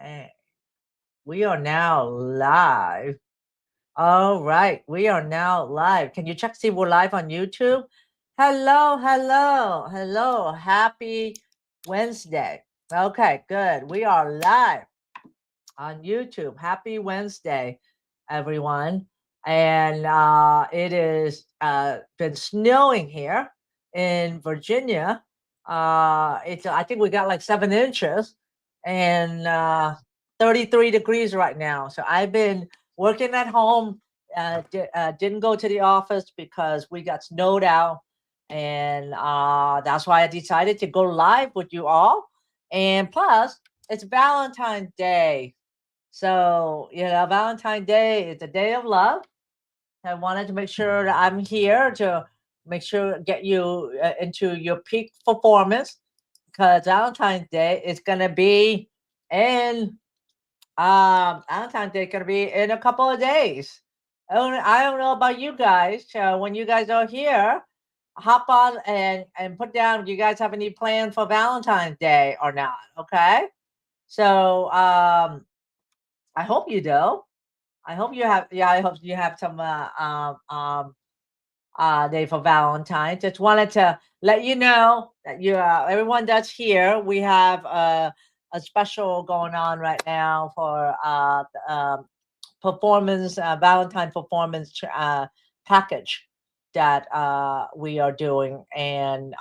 Okay. We are now live. All right. We are now live. Can you check see we're live on YouTube? Hello, hello, hello. Happy Wednesday. Okay, good. We are live on YouTube. Happy Wednesday, everyone. And it is been snowing here in Virginia. It's I think we got like 7 inches and 33 degrees right now. So I've been working at home. Didn't go to the office because we got snowed out, and that's why I decided to go live with you all. And plus, it's Valentine's Day. So, Valentine's Day is a day of love. I wanted to make sure that I'm here to make sure get you into your peak performance because Valentine's Day is going to be in Valentine's Day going to be in a couple of days. I don't know about you guys. When you guys are here, hop on and put down. Do you guys have any plans for Valentine's Day or not? Okay. So I hope you do. I hope you have. Yeah, I hope you have some day for Valentine. Just wanted to let you know that everyone that's here. We have a special going on right now for performance Valentine performance package that we are doing. And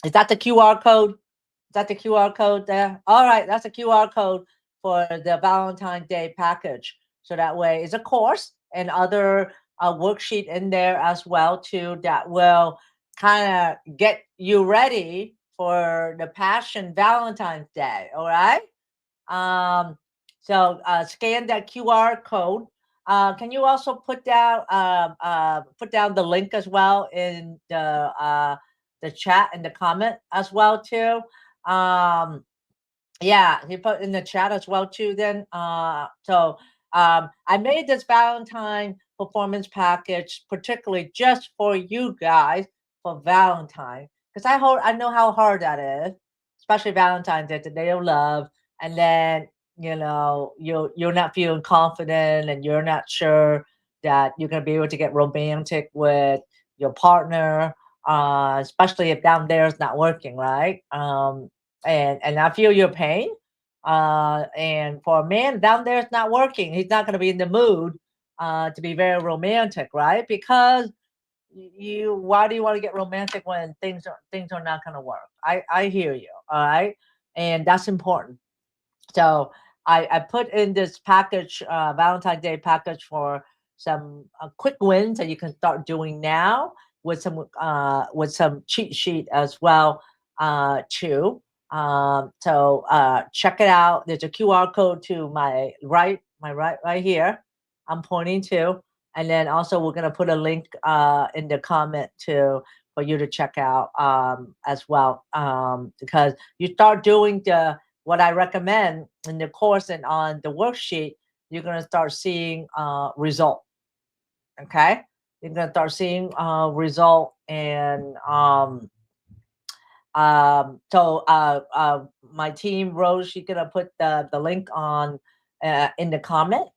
is that the QR code? Is that the QR code there? All right, that's a QR code for the Valentine's Day package. So that way it's a course and other worksheet in there as well too that will kind of get you ready for the Passion Valentine's Day. All right. Um, so scan that QR code. Can you also put down the link as well in the chat and the comment as well too? Um, yeah, he put in the chat as well too. Then, I made this Valentine performance package particularly just for you guys for Valentine because I know how hard that is, especially Valentine's Day, the day of love, and then you're not feeling confident and you're not sure that you're gonna be able to get romantic with your partner, especially if down there is not working, right? And I feel your pain. And for a man down there, it's not working. He's not going to be in the mood to be very romantic, right? Because why do you want to get romantic when things are not going to work? I hear you, all right, and that's important. So I put in this package, Valentine's Day package for some quick wins that you can start doing now with some cheat sheet as well too. So check it out. There's a QR code to my right here. I'm pointing to, and then also we're gonna put a link in the comment to for you to check out as well because you start doing the what I recommend in the course and on the worksheet, you're gonna start seeing result. Okay, you're gonna start seeing result, and my team Rose, she's gonna put the link on in the comment,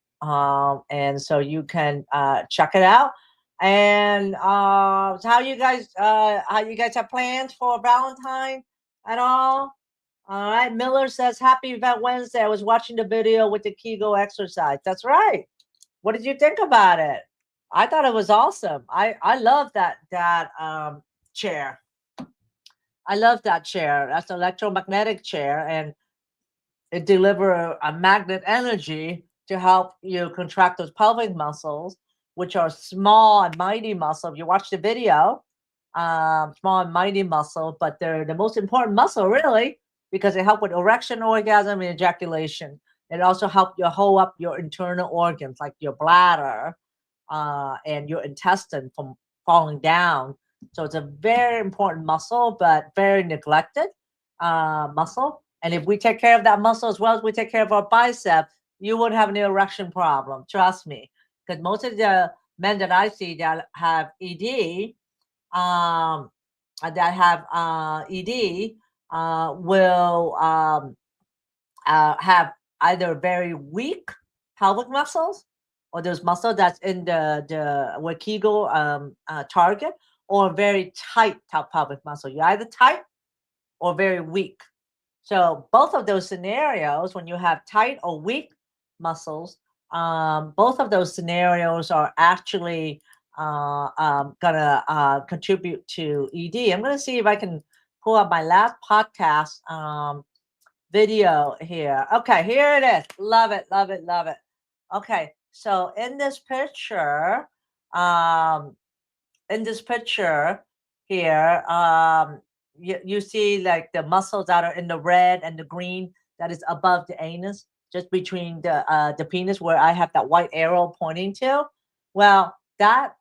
and so you can check it out. And so how you guys have plans for Valentine at all? All right. Miller says, Happy Wednesday. I was watching the video with the Kegel exercise. That's right. What did you think about it? I thought it was awesome. I love that chair. I love that chair. That's an electromagnetic chair, and it delivers a magnet energy to help you contract those pelvic muscles, which are small and mighty muscle. If you watch the video, small and mighty muscle, but they're the most important muscle, really, because they help with erection, orgasm, and ejaculation. It also helps you hold up your internal organs, like your bladder and your intestine from falling down. So it's a very important muscle, but very neglected muscle. And if we take care of that muscle as well as we take care of our bicep, you won't have an erection problem. Trust me, because most of the men that I see that have ED, um, ED, will have either very weak pelvic muscles, or those muscles that's in the where Kegel target, or very tight pelvic muscle. You're either tight or very weak. So both of those scenarios, when you have tight or weak muscles, both of those scenarios are actually gonna contribute to ED. I'm gonna see if I can pull up my last podcast video here. Okay, here it is. Love it, love it, love it. Okay, so in this picture here, you see like the muscles that are in the red and the green that is above the anus, just between the penis where I have that white arrow pointing to. Well, that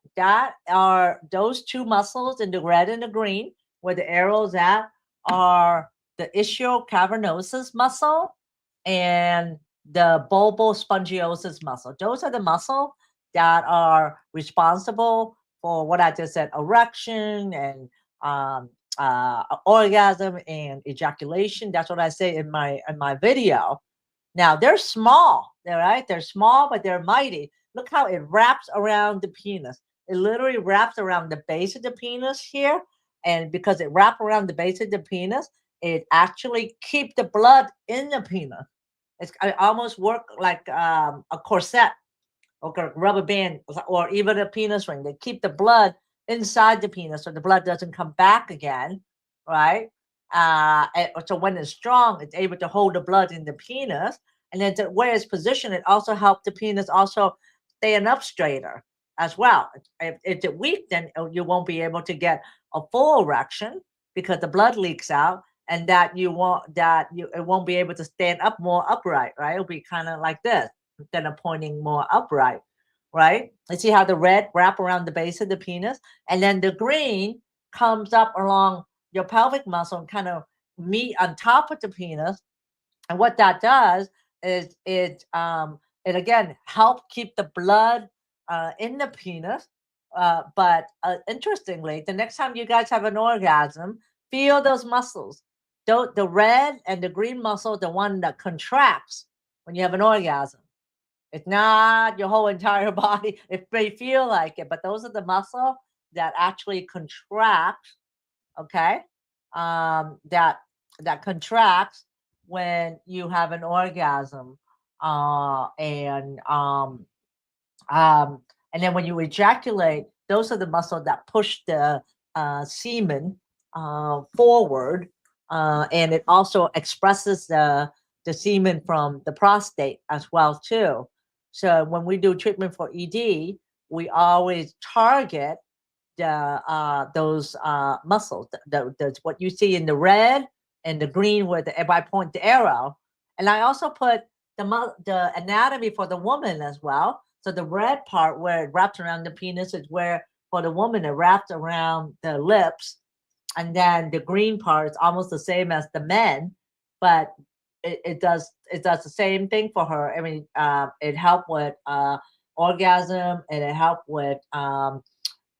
are those two muscles in the red and the green where the arrows at are the ischial cavernosus muscle and the bulbospongiosus muscle. Those are the muscle that are responsible for what I just said, erection and orgasm and ejaculation. That's what I say in my video. Now they're small, they're right. They're small, but they're mighty. Look how it wraps around the penis. It literally wraps around the base of the penis here, and because it wraps around the base of the penis, it actually keeps the blood in the penis. It almost work like a corset or a rubber band or even a penis ring. They keep the blood inside the penis so the blood doesn't come back again, right? So when it's strong, it's able to hold the blood in the penis. And then the way it's positioned, it also helps the penis also stand up straighter as well. If it's weak, then you won't be able to get a full erection because the blood leaks out, and it won't be able to stand up more upright, right? It'll be kind of like this instead of pointing more upright, right? You see how the red wrap around the base of the penis, and then the green comes up along your pelvic muscle and kind of meet on top of the penis. And what that does is it again help keep the blood in the penis. But interestingly, the next time you guys have an orgasm, feel those muscles. The red and the green muscle, the one that contracts when you have an orgasm. It's not your whole entire body. It may feel like it, but those are the muscle that actually contract. Okay, that contracts when you have an orgasm, uh, and um, and then when you ejaculate, those are the muscles that push the semen forward, and it also expresses the semen from the prostate as well too. So when we do treatment for ED, we always target those muscles. That's what you see in the red and the green where if I point the arrow, and I also put the anatomy for the woman as well. So the red part where it wraps around the penis is where for the woman it wraps around the lips, and then the green part is almost the same as the men, but it does the same thing for her. I mean, it helped with orgasm, and it helped with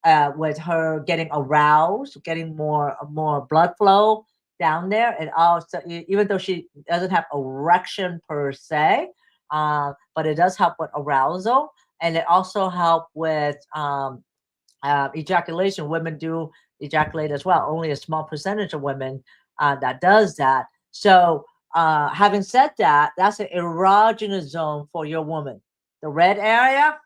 her getting aroused, getting more blood flow down there. And also, even though she doesn't have erection per se, but it does help with arousal, and it also help with ejaculation. Women do ejaculate as well. Only a small percentage of women that does that. So, having said that, that's an erogenous zone for your woman. The red area.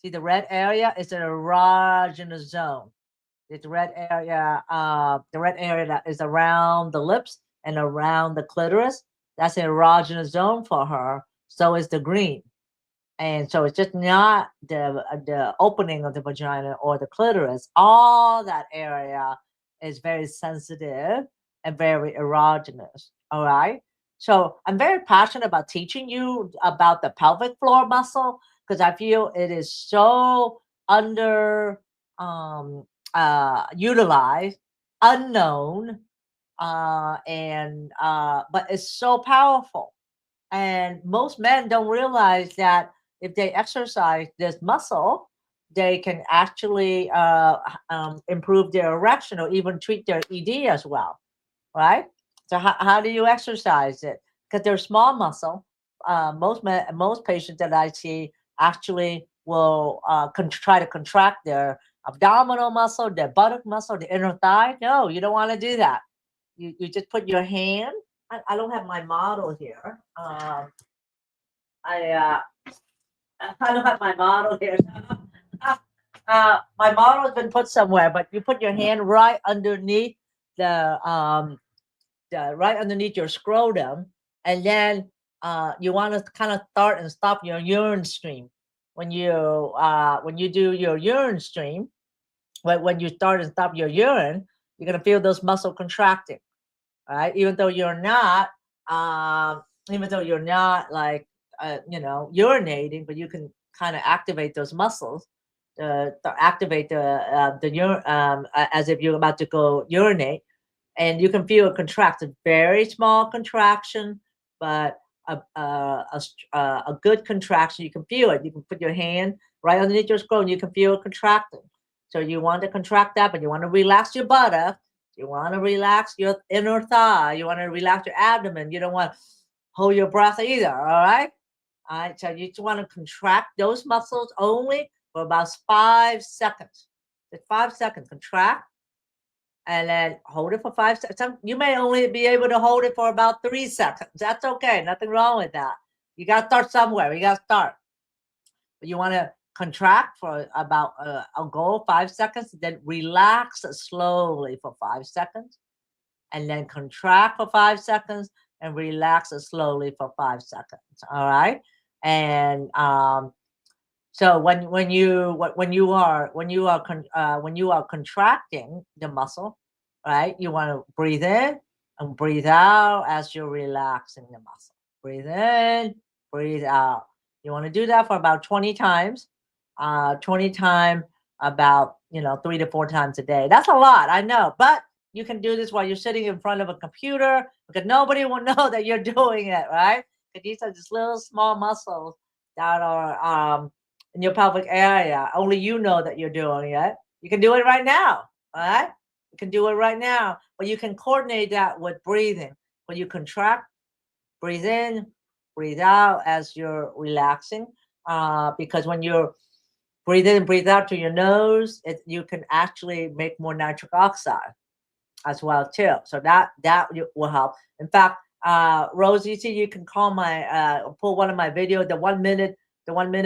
See, the red area is an erogenous zone. It's the red area that is around the lips and around the clitoris. That's an erogenous zone for her. So is the green. And so it's just not the opening of the vagina or the clitoris. All that area is very sensitive and very erogenous. All right. So I'm very passionate about teaching you about the pelvic floor muscle because I feel it is so under utilized, unknown, and but it's so powerful. And most men don't realize that if they exercise this muscle, they can actually improve their erection or even treat their ED as well, right? So how do you exercise it? because they're small muscle. Most patients that I see actually will try to contract their abdominal muscle, their buttock muscle, the inner thigh. No, you don't want to do that. You just put your hand. I don't have my model here. I I don't have my model here. My model has been put somewhere, but you put your hand right underneath right underneath your scrotum, and then you want to kind of start and stop your urine stream. When you do your urine stream, when you start and stop your urine, you're gonna feel those muscle contracting, right? Even though you're not like urinating, but you can kind of activate those muscles to activate the urine as if you're about to go urinate, and you can feel it contract. A very small contraction, but a good contraction. You can feel it. You can put your hand right underneath your scrotum. You can feel it contracting. So you want to contract that, but you want to relax your buttock. You want to relax your inner thigh. You want to relax your abdomen. You don't want to hold your breath either. All right. All right. So you just want to contract those muscles only for about 5 seconds. Just 5 seconds. Contract. And then hold it for 5 seconds. You may only be able to hold it for about 3 seconds. That's okay. Nothing wrong with that. You got to start somewhere. You got to start. But you want to contract for about a goal 5 seconds, then relax slowly for 5 seconds, and then contract for 5 seconds and relax slowly for 5 seconds. All right. And so when you are contracting the muscle, right? You want to breathe in and breathe out as you're relaxing the muscle. Breathe in, breathe out. You want to do that for about 20 times. 20 times about 3 to 4 times a day. That's a lot, I know, but you can do this while you're sitting in front of a computer because nobody will know that you're doing it, right? Because these are just little small muscles that are in your pelvic area. Only you know that you're doing it. You can do it right now. All right. You can do it right now, but you can coordinate that with breathing. When you contract, breathe in, breathe out as you're relaxing. Because when you're breathe in and breathe out to your nose, you can actually make more nitric oxide as well too. So that will help. In fact, Rose, you can call my pull one of my videos, the 1 minute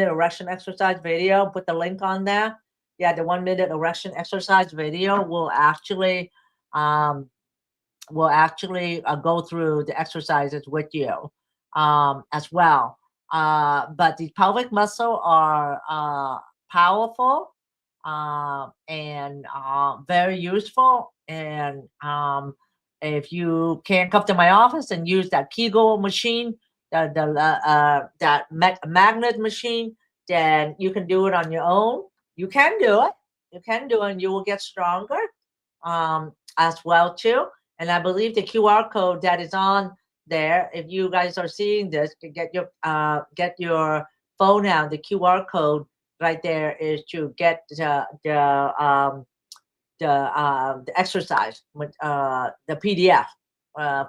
erection exercise video, put the link on there. Yeah, the 1 minute erection exercise video will actually go through the exercises with you as well. But the pelvic muscle are powerful and very useful. And if you can't come to my office and use that Kegel machine, that magnet machine, then you can do it on your own. You can do it. You can do it, and you will get stronger as well too. And I believe the QR code that is on there, if you guys are seeing this, to get your phone out, the QR code right there is to get the exercise, the PDF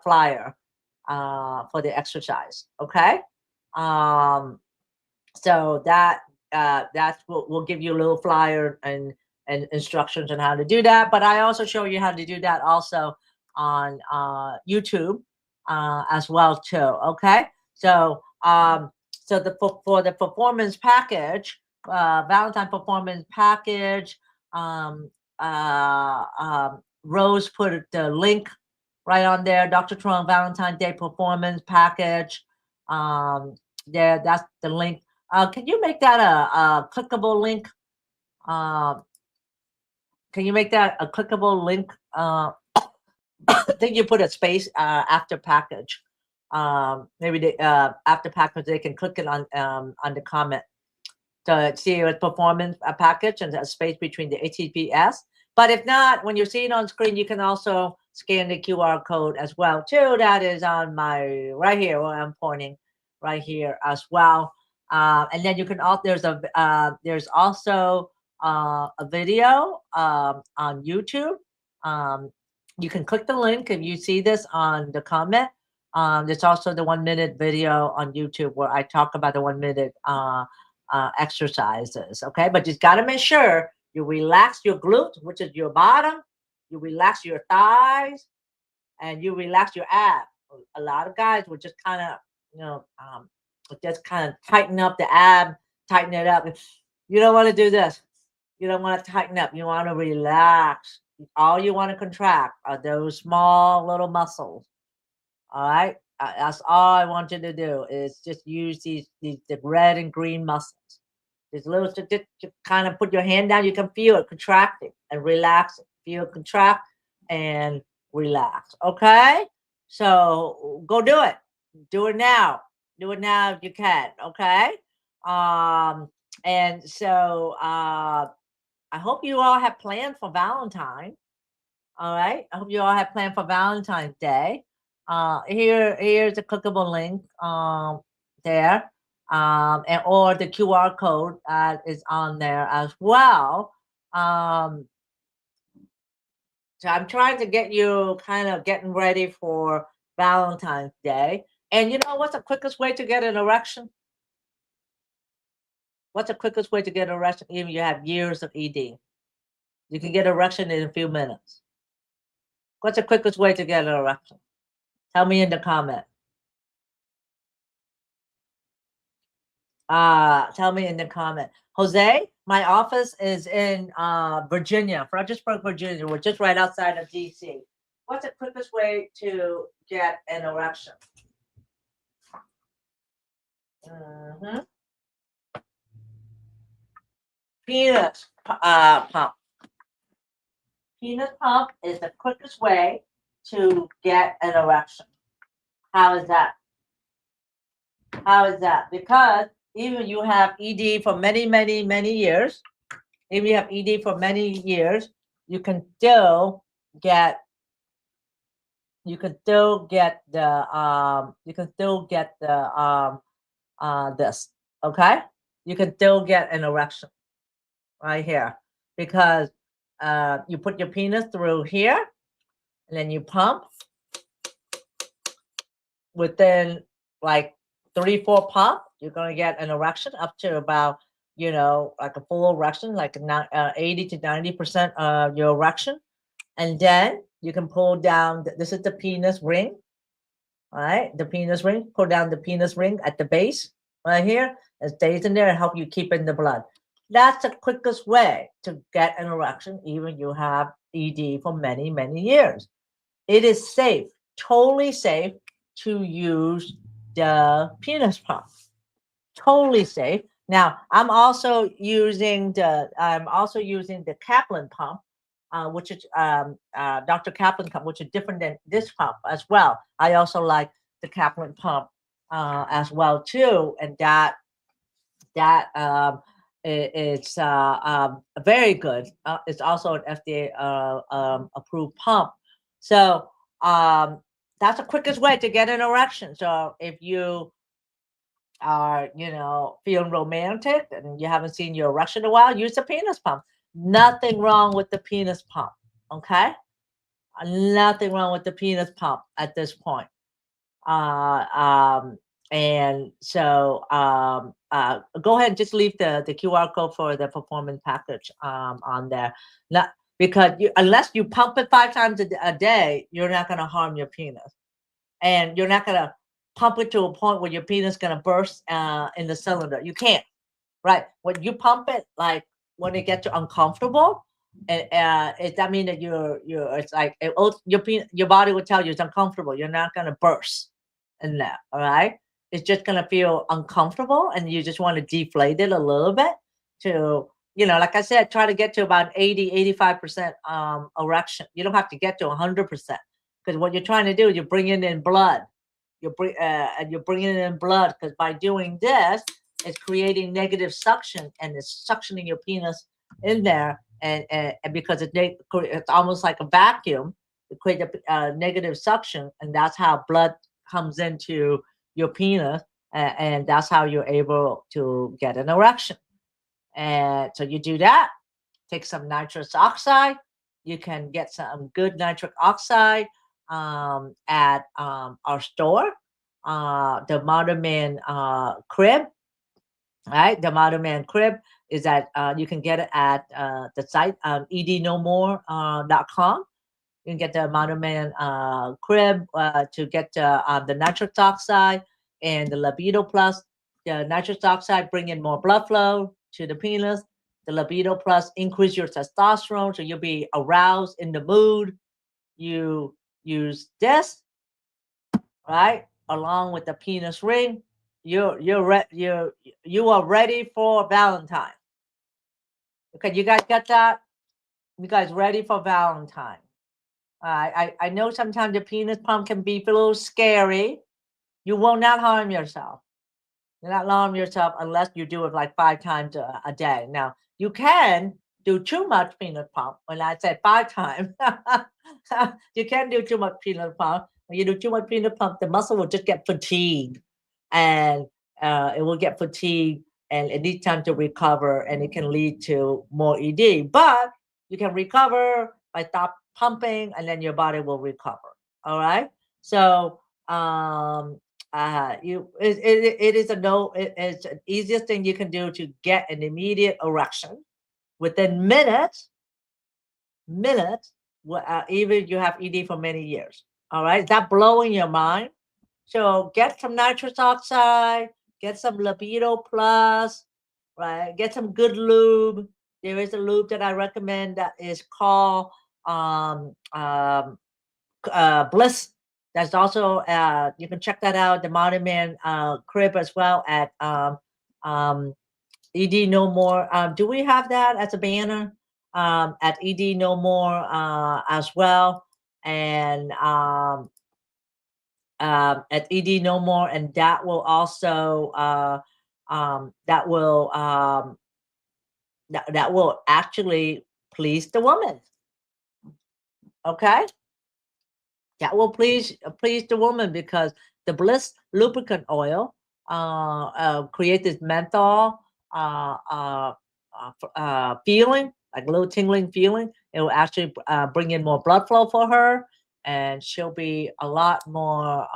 flyer for the exercise. Okay, so that's we'll give you a little flyer and instructions on how to do that. But I also show you how to do that also on YouTube as well too. Okay, so for the performance package, Valentine performance package, Rose put the link right on there. Dr. Trong Valentine Day performance package. There, that's the link. Can you make that a clickable link? Can you make that a clickable link? I think you put a space after package. Maybe the after package they can click it on the comment to see a performance package and a space between the HTTPS. But if not, when you see it on screen, you can also scan the QR code as well too. That is on my right here where I'm pointing right here as well. And then you can also there's also a video on YouTube. You can click the link if you see this on the comment. There's also the 1 minute video on YouTube where I talk about the 1 minute exercises. Okay, but you got to make sure you relax your glute, which is your bottom. You relax your thighs, and you relax your ab. A lot of guys will just kind of, just kind of tighten up the ab, tighten it up. You don't want to do this. You don't want to tighten up. You want to relax. All you want to contract are those small little muscles. All right. That's all I want you to do is just use these the red and green muscles. These little to kind of put your hand down. You can feel it contracting and relax. Feel it contract and relax. Okay. So go do it. Do it now. Do it now if you can. Okay. And so I hope you all have planned for Valentine. All right. I hope you all have planned for Valentine's Day. Here's a clickable link there. And or the QR code is on there as well. So I'm trying to get you kind of getting ready for Valentine's Day. And you know what's the quickest way to get an erection? What's the quickest way to get an erection? Even you have years of ED. You can get an erection in a few minutes. What's the quickest way to get an erection? Tell me in the comment. Tell me in the comment. Jose, my office is in Virginia, Fredericksburg, Virginia. We're just right outside of DC. What's the quickest way to get an erection? Penis pump. Penis pump is the quickest way to get an erection. How is that? How is that? Because even you have ED for many, many, many years, if you have ED for many years, you can still get the this, okay? You can still get an erection right here because you put your penis through here and then you pump within like 3-4 pump, you're going to get an erection up to about, like a full erection, like 80 to 90% of your erection. And then you can pull down, this is the penis ring, all right? The penis ring, pull down the penis ring at the base right here. It stays in there and help you keep in the blood. That's the quickest way to get an erection, even you have ED for many, many years. It is safe, totally safe to use the penis pump. Totally safe. Now, I'm also using the Kaplan pump, which is Dr. Kaplan pump, which is different than this pump as well. I also like the Kaplan pump as well too, and it's very good. It's also an FDA approved pump. So that's the quickest way to get an erection. So if you are, feeling romantic and you haven't seen your erection in a while, use the penis pump. Nothing wrong with the penis pump. Okay. Nothing wrong with the penis pump at this point. And so go ahead and just leave the QR code for the performance package on there. Not because unless you pump it 5 times a day, you're not going to harm your penis, and you're not going to pump it to a point where your penis is going to burst in the cylinder. You can't, right? When you pump it, like when it gets uncomfortable, and that means that it's like your body will tell you it's uncomfortable. You're not going to burst in there, all right? It's just going to feel uncomfortable, and you just want to deflate it a little bit to, like I said, try to get to about 80-85% erection. You don't have to get to 100%, because what you're trying to do is you're bringing in blood. You're bringing in blood, because by doing this, it's creating negative suction, and it's suctioning your penis in there, and because it's almost like a vacuum, it creates a negative suction, and that's how blood comes into your penis, and that's how you're able to get an erection. And so you do that. Take some nitrous oxide. You can get some good nitric oxide at our store, the Modern Man crib. Right, the Modern Man crib is at you can get it at the site ednomore.com. You can get the Modern Man crib to get the nitric oxide and the libido plus. The nitric oxide bring in more blood flow to the penis. The libido plus increase your testosterone, so you'll be aroused, in the mood. You use this, right, along with the penis ring. You are ready for Valentine. Okay, you guys got that? You guys ready for Valentine? I know sometimes the penis pump can be a little scary. You will not harm yourself. You're not harm yourself unless you do it like 5 times a day. Now, you can do too much penis pump. When I said 5 times, you can do too much penis pump. When you do too much penis pump, the muscle will just get fatigued, and it will get fatigued, and it needs time to recover, and it can lead to more ED. But you can recover by stop pumping, and then your body will recover. All right. So it is a no. It's the easiest thing you can do to get an immediate erection within minutes. Minutes, even if you have ED for many years. All right, is that blowing your mind? So get some nitrous oxide, get some libido plus, right? Get some good lube. There is a lube that I recommend that is called Bliss. That's also you can check that out. The Modern Man crib as well at ED No More. Do we have that as a banner at ED No More as well? And at ED No More, and that will also that will actually please the woman. Okay, that will please the woman, because the Bliss lubricant oil create this menthol feeling, like a little tingling feeling. It will actually bring in more blood flow for her, and she'll be a lot more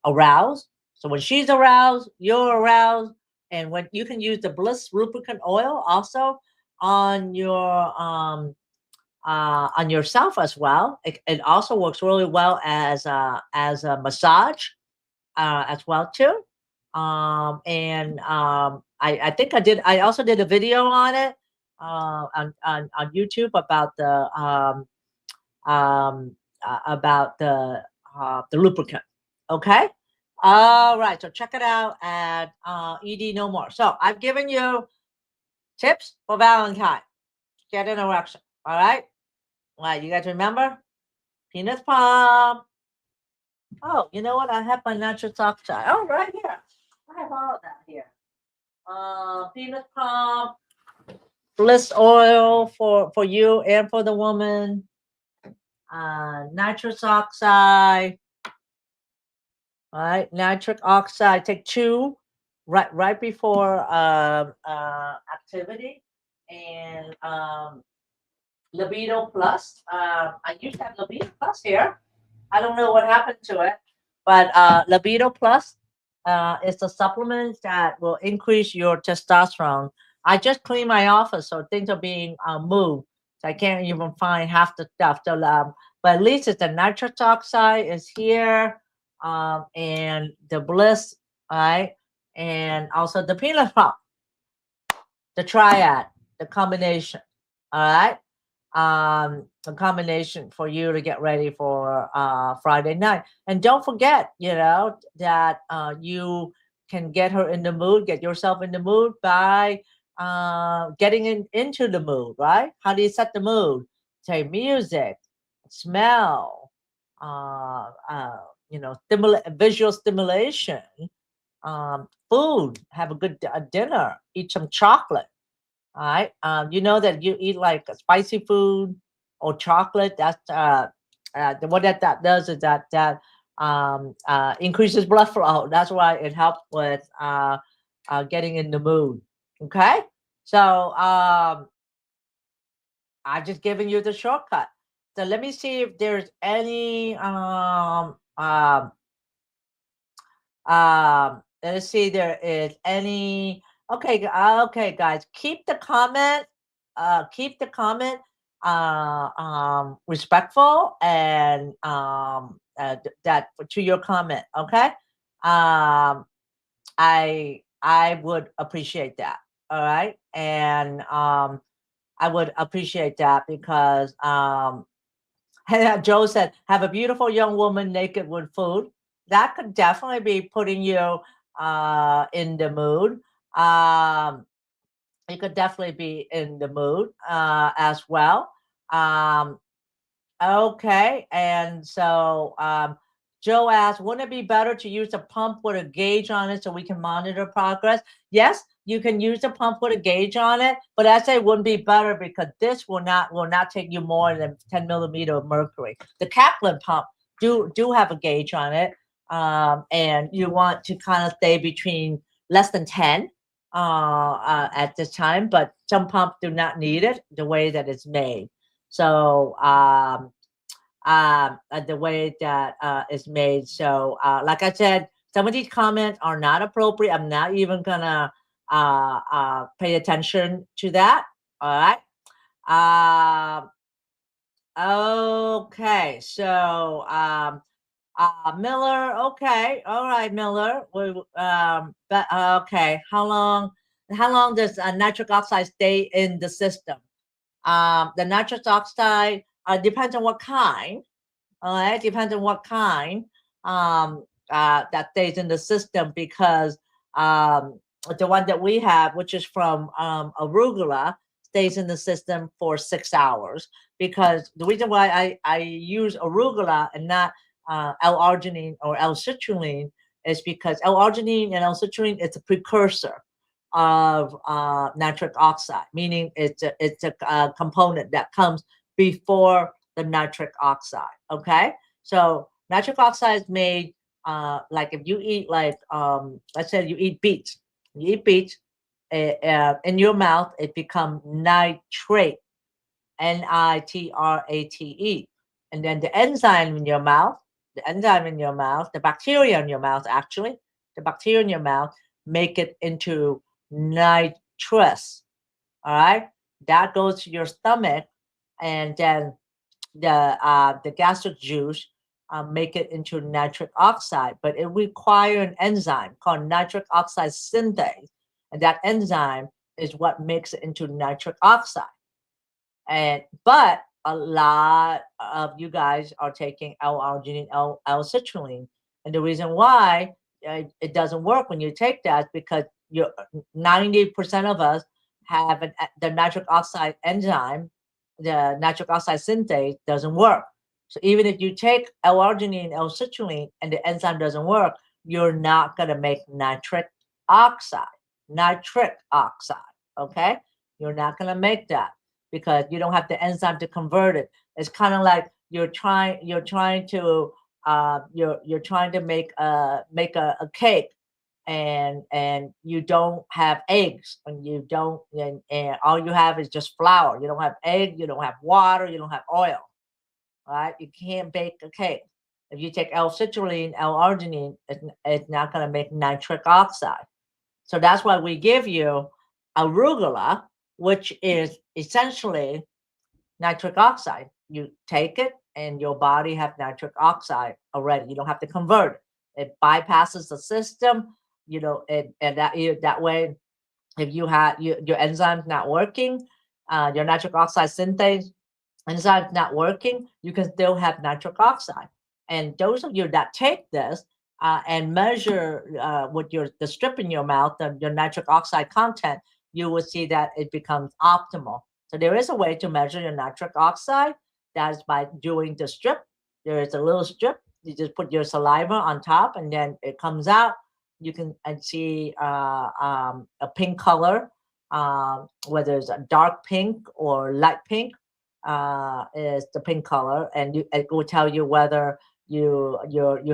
aroused. So when she's aroused, you're aroused, and when you can use the Bliss lubricant oil also on yourself as well. It also works really well as a massage as well too. I think I also did a video on it on YouTube about the lubricant. Okay. All right. So check it out at ED No More. So I've given you tips for Valentine. Get an erection. All right. All right. You guys remember? Penis pump. Oh, you know what? I have my nitrous oxide. Oh, right here. I have all of that here. Penis pump, bliss oil for you and for the woman. Nitrous oxide. All right, nitric oxide. Take 2 right before activity, and libido plus. I used to have libido plus here. I don't know what happened to it, but libido plus is a supplement that will increase your testosterone. I just cleaned my office, so things are being moved. So I can't even find half the stuff. So, but at least it's the nitrous oxide is here, and the bliss, right, and also the peanut pump, the triad, the combination. All right, a combination for you to get ready for Friday night. And don't forget, that you can get her in the mood, get yourself in the mood by getting into the mood, right? How do you set the mood? Say music, smell, visual stimulation, food, have a good dinner, eat some chocolate. All right. You know that you eat like spicy food or chocolate. That's what that does is that increases blood flow. That's why it helps with getting in the mood. Okay. So I just giving you the shortcut. So let me see if there's any let's see there is any. Okay, okay, guys, keep the comment, respectful and that to your comment. Okay, I would appreciate that. All right, and I would appreciate that because Joe said, have a beautiful young woman naked with food. That could definitely be putting you in the mood. You could definitely be in the mood as well. Um, Okay, and so Joe asked, wouldn't it be better to use a pump with a gauge on it so we can monitor progress? Yes, you can use a pump with a gauge on it, but I say it wouldn't be better because this will not take you more than 10 millimeter of mercury. The Kaplan pump do have a gauge on it, and you want to kind of stay between less than 10 at this time, but some pumps do not need it the way that it's made. So the way that is made. So like I said, some of these comments are not appropriate. I'm not even gonna pay attention to that. All right. Okay. So Miller. Okay. All right, Miller. But okay. How long? How long does nitric oxide stay in the system? The nitrous oxide depends on what kind. It depends on what kind that stays in the system because the one that we have, which is from arugula, stays in the system for 6 hours. Because the reason why I use arugula and not L-arginine or L-citrulline is because L-arginine and L-citrulline is a precursor of nitric oxide, meaning it's a component that comes before the nitric oxide. Okay, so nitric oxide is made like if you eat like let's say you eat beets, in your mouth it becomes nitrate, nitrate, and then the enzyme in your mouth, the bacteria in your mouth actually, the bacteria in your mouth make it into nitrous. All right, that goes to your stomach, and then the gastric juice make it into nitric oxide, but it requires an enzyme called nitric oxide synthase, and that enzyme is what makes it into nitric oxide. And but a lot of you guys are taking L-arginine, L-citrulline, and the reason why it doesn't work when you take that is because you're 90% of us have the nitric oxide enzyme, the nitric oxide synthase doesn't work. So even if you take L-arginine, L-citrulline, and the enzyme doesn't work, you're not going to make oxide, nitric oxide. Okay, you're not going to make that because you don't have the enzyme to convert it. It's kind of like you're trying to make a cake, and you don't have eggs, and you don't and all you have is just flour. You don't have egg, you don't have water, you don't have oil. Right? You can't bake a cake. If you take L-citrulline, L-arginine, it's not going to make nitric oxide. So that's why we give you arugula, which is essentially nitric oxide. You take it and your body have nitric oxide already. You don't have to convert it. It bypasses the system, and that way, if you have your enzymes not working, your nitric oxide synthase enzymes not working, you can still have nitric oxide. And those of you that take this and measure with the strip in your mouth, your nitric oxide content, you will see that it becomes optimal. So there is a way to measure your nitric oxide. That is by doing the strip. There is a little strip. You just put your saliva on top, and then it comes out. You can see a pink color, whether it's a dark pink or light pink, is the pink color, and it will tell you whether you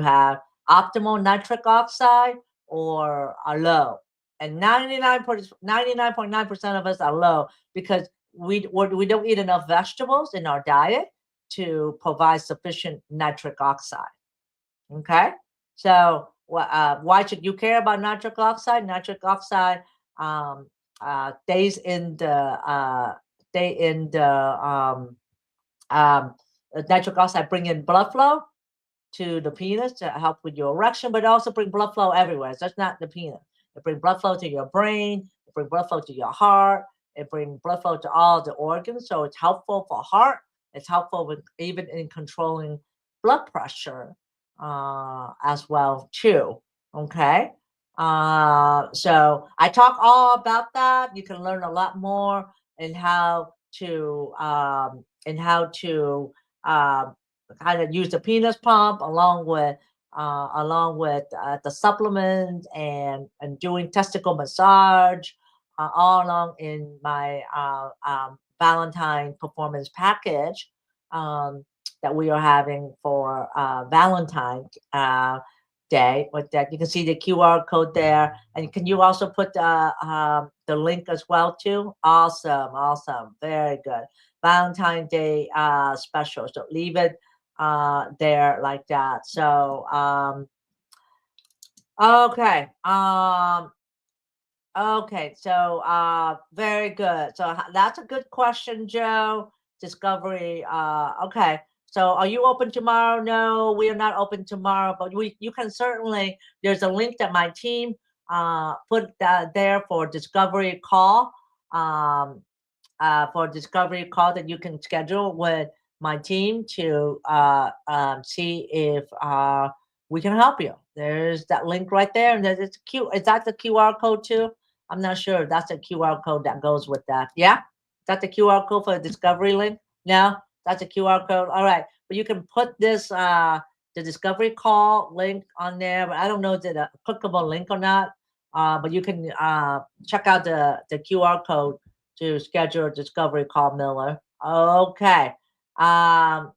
have optimal nitric oxide or are low. And 99.9% of us are low because we don't eat enough vegetables in our diet, to provide sufficient nitric oxide. Okay, so why should you care about nitric oxide? Nitric oxide um, stays in um, nitric oxide bring in blood flow to the penis to help with your erection, but also bring blood flow everywhere. So that's not the penis. It brings blood flow to your brain. It brings blood flow to your heart. It brings blood flow to all the organs. So it's helpful for heart. It's helpful with even in controlling blood pressure as well too. Okay. So I talk all about that. You can learn a lot more in how to um, kind of use the penis pump along with the supplements and doing testicle massage all along in my Valentine performance package that we are having for Valentine Day. With that, you can see the QR code there, and can you also put the link as well too? Awesome, awesome, very good. Valentine Day special. So leave it there like that. So okay. Okay, so very good. So that's a good question, Joe. Discovery. Okay. So are you open tomorrow? No, we are not open tomorrow, but you can certainly, there's a link that my team put there for discovery call. For discovery call that you can schedule with my team to see if we can help you. There's that link right there, and there's it's Q. Is that the QR code too? I'm not sure. That's the QR code that goes with that. Yeah, is that the QR code for the discovery link? No, that's a QR code. All right, but you can put this the discovery call link on there. But I don't know if it's a clickable link or not. But you can check out the QR code to schedule a discovery call, Miller. Okay. Um,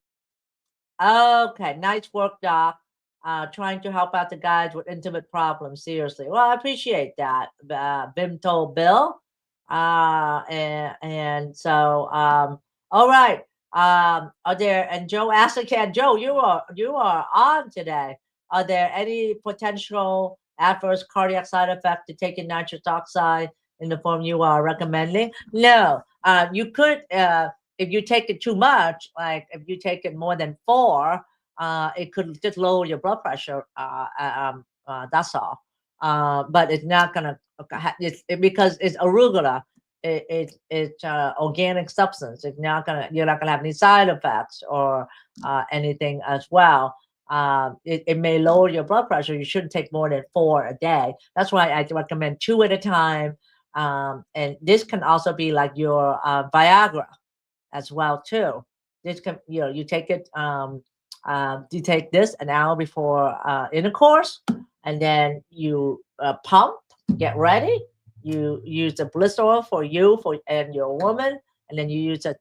okay. Nice work, Doc. Trying to help out the guys with intimate problems. Seriously. Well, I appreciate that. Bim told Bill. And so all right. Are there and Joe asked again, Joe, you are on today. Are there any potential adverse cardiac side effect to taking nitrous oxide in the form you are recommending? No. You could if you take it too much, like if you take it more than 4, it could just lower your blood pressure. That's all. But it's not gonna. Because it's arugula. It's organic substance. It's not gonna. You're not gonna have any side effects or anything as well. It may lower your blood pressure. You shouldn't take more than 4 a day. That's why I recommend 2 at a time. And this can also be like your Viagra as well too. This can you take it you take this an hour before intercourse, and then you pump, get ready. You use the blister oil for you and your woman, and then you use the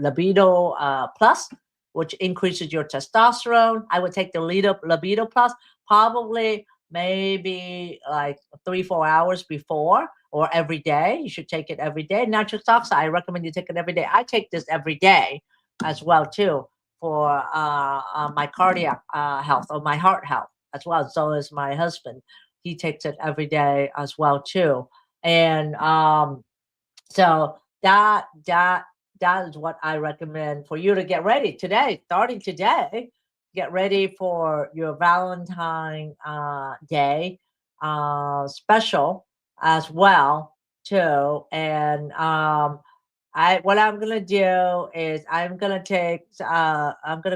libido plus, which increases your testosterone. I would take the libido plus probably maybe like 3-4 hours before or every day. You should take it every day. Nitric oxide, I recommend you take it every day. I take this every day as well too for my cardiac health or my heart health as well. So is my husband. He takes it every day as well too. And so that is what I recommend for you to get ready today, starting today. Get ready for your Valentine Day special as well too. And what I'm gonna do is I'm gonna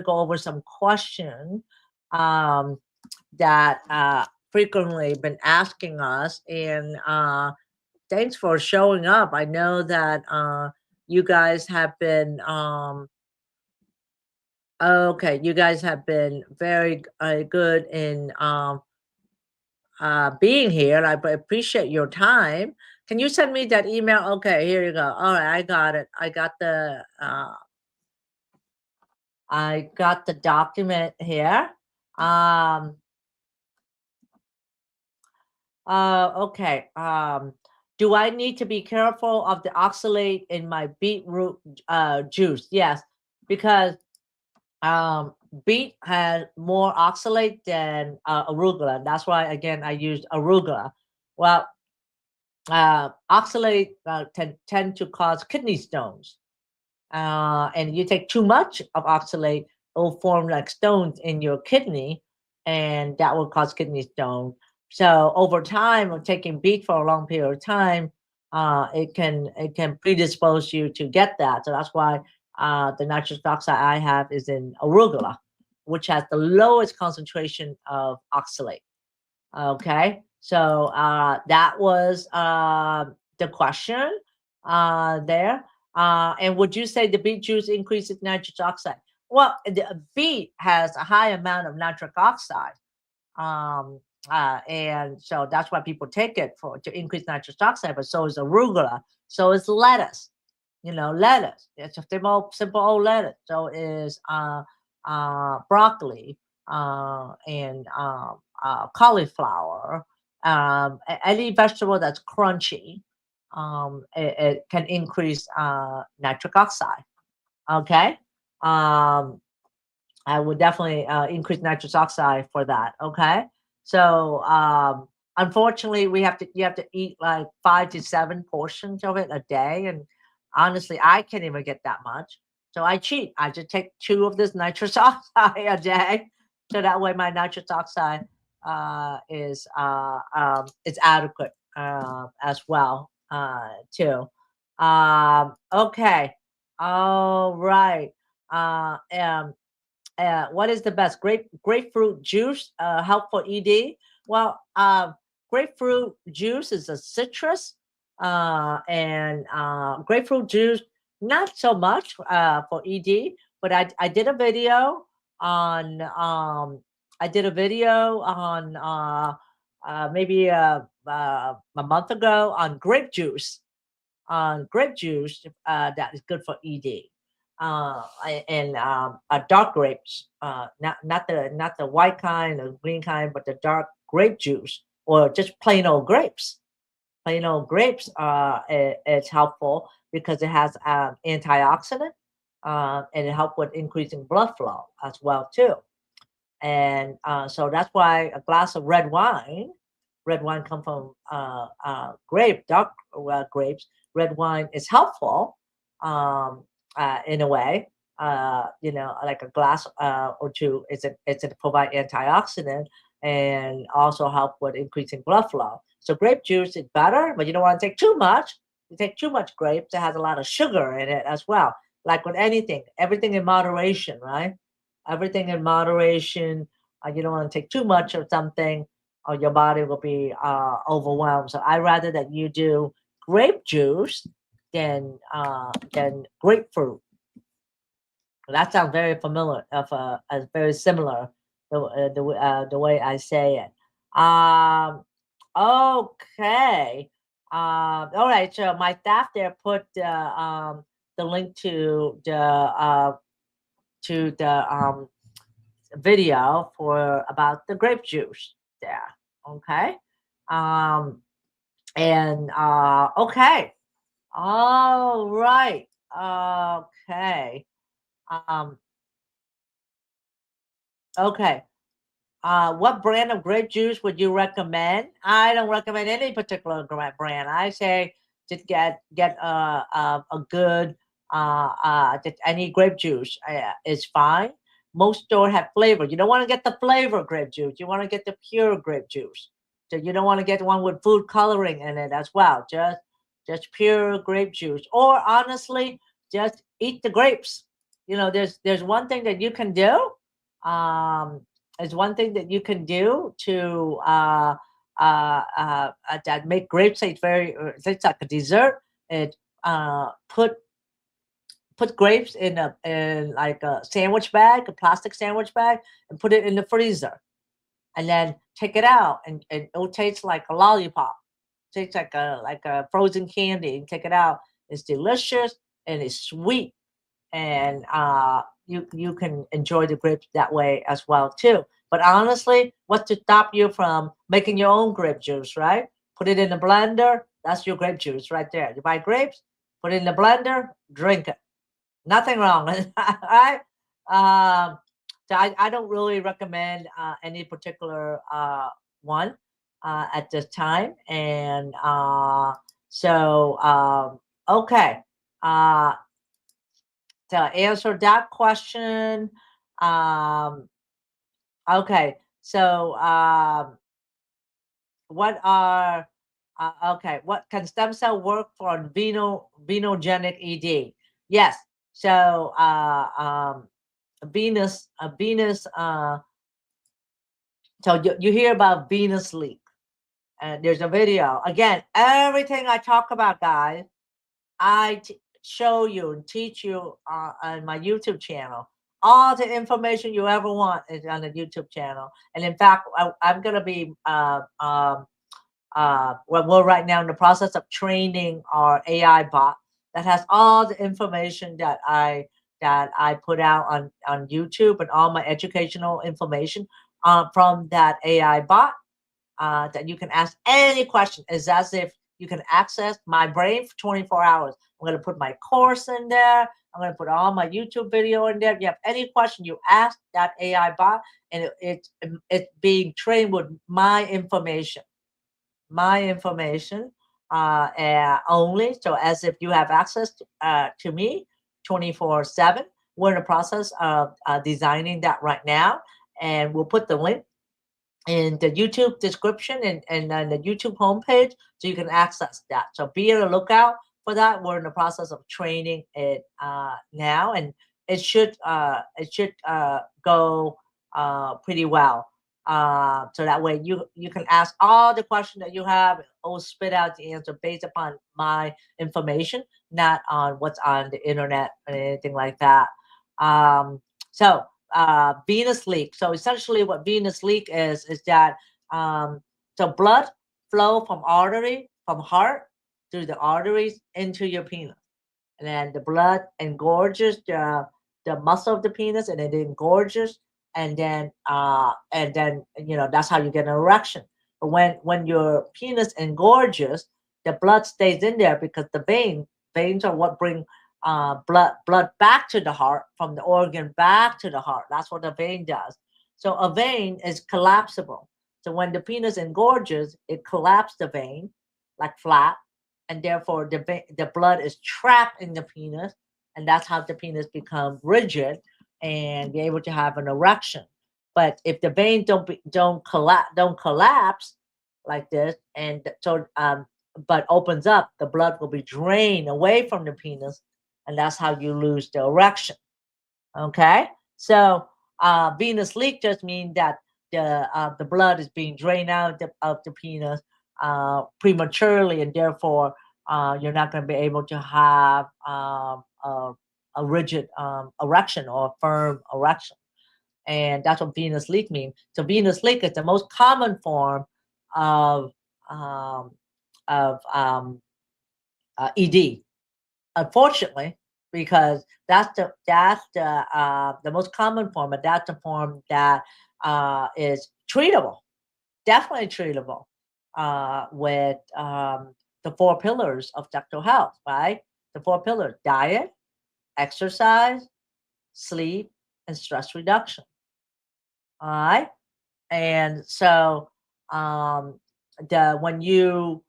go over some questions um, that frequently been asking us, and thanks for showing up. I know that you guys have been okay. You guys have been very good in being here. I appreciate your time. Can you send me that email? Okay, here you go. All right, I got it. I got the document here. Um, okay. Do I need to be careful of the oxalate in my beetroot juice? Yes. because beet has more oxalate than arugula. That's why, again, I used arugula. Well, oxalate tend to cause kidney stones. And you take too much of oxalate, it will form like stones in your kidney, and that will cause kidney stone. So over time of taking beet for a long period of time, it can predispose you to get that. So that's why the nitrous oxide I have is in arugula, which has the lowest concentration of oxalate. Okay, so that was the question there. And would you say the beet juice increases nitrous oxide? Well, the beet has a high amount of nitric oxide, um, and so that's why people take it for to increase nitrous oxide. But so is arugula, so is lettuce. Lettuce. It's a simple old lettuce. So is broccoli and cauliflower. Any vegetable that's crunchy, it can increase nitric oxide. Okay. I would definitely increase nitrous oxide for that. Okay. So unfortunately, you have to eat like 5 to 7 portions of it a day, and honestly, I can't even get that much. So I cheat. I just take 2 of this nitrous oxide a day, so that way my nitrous oxide is adequate as well too. Okay. All right. What is the best grapefruit juice help for ED? Well, grapefruit juice is a citrus, and grapefruit juice not so much for ED. But I did a video on maybe a month ago on grape juice that is good for ED. And dark grapes, not the white kind or green kind, but the dark grape juice, or just plain old grapes. Plain old grapes is helpful because it has antioxidant, and it helps with increasing blood flow as well too. And so that's why a glass of red wine come from dark grapes. Red wine is helpful in a way. Like a glass or two, it's to provide antioxidant and also help with increasing blood flow. So grape juice is better, but you don't want to take too much. You take too much grapes, it has a lot of sugar in it as well. Like with anything, everything in moderation, right? Everything in moderation. You don't want to take too much of something, or your body will be overwhelmed. So I rather that you do grape juice than grapefruit. That sounds very familiar, very similar the way I say it. Okay. All right. So my staff there put the link to the video for about the grape juice there. Okay. Um, and okay. All right. Okay. Um, okay. What brand of grape juice would you recommend? I don't recommend any particular brand. I say just get a good just any grape juice is fine. Most store have flavor. You don't want to get the flavor grape juice. You want to get the pure grape juice. So you don't want to get one with food coloring in it as well. Just pure grape juice. Or honestly, just eat the grapes. There's one thing that you can do. Is one thing that you can do to that make grapes taste very it's like a dessert. It put grapes in like a sandwich bag, a plastic sandwich bag, and put it in the freezer, and then take it out, and it'll taste like a lollipop. Tastes like a frozen candy. And take it out. It's delicious and it's sweet, and you can enjoy the grapes that way as well too. But honestly, what's to stop you from making your own grape juice, right? Put it in the blender. That's your grape juice right there. You buy grapes, put it in the blender, drink it. Nothing wrong with that, right? So I don't really recommend any particular one at this time. And so, okay. Uh, to answer that question, um, okay. So, what are okay? What can stem cell work for venogenic ED? Yes. So, venous. So you hear about venous leak, and there's a video. Again, everything I talk about, guys, show you and teach you on my YouTube channel. All the information you ever want is on the YouTube channel. And in fact, I'm going to be, well, we're right now in the process of training our AI bot that has all the information that I put out on YouTube, and all my educational information from that AI bot that you can ask any question. It's as if you can access my brain for 24 hours. I'm going to put my course in there. I'm going to put all my YouTube video in there. If you have any question, you ask that AI bot, and it's being trained with my information only. So as if you have access to me 24/7. We're in the process of designing that right now, and we'll put the link in the YouTube description and the YouTube homepage, so you can access that. So be on the lookout for that. We're in the process of training it now, and it should go pretty well. So that way you can ask all the questions that you have. It will spit out the answer based upon my information, not on what's on the internet or anything like that. So venous leak. So essentially, what venous leak is that the blood flow from heart through the arteries into your penis, and then the blood engorges the muscle of the penis, and it engorges, and then that's how you get an erection. But when your penis engorges, the blood stays in there because the veins are what bring blood back to the heart, from the organ back to the heart. That's what a vein does. So a vein is collapsible. So when the penis engorges, it collapses the vein like flat, and therefore the blood is trapped in the penis, and that's how the penis becomes rigid and be able to have an erection. But if the veins don't collapse like this, and so but opens up, the blood will be drained away from the penis, and that's how you lose the erection. Okay, so venous leak just means that the blood is being drained out of the penis prematurely, and therefore you're not going to be able to have a rigid erection or a firm erection, and that's what venous leak means. So venous leak is the most common form of um, of ED, unfortunately, because that's the most common form, and that's the form that is treatable, definitely treatable with the four pillars of sexual health, right? The four pillars: diet, exercise, sleep, and stress reduction. All right, and so um, the when you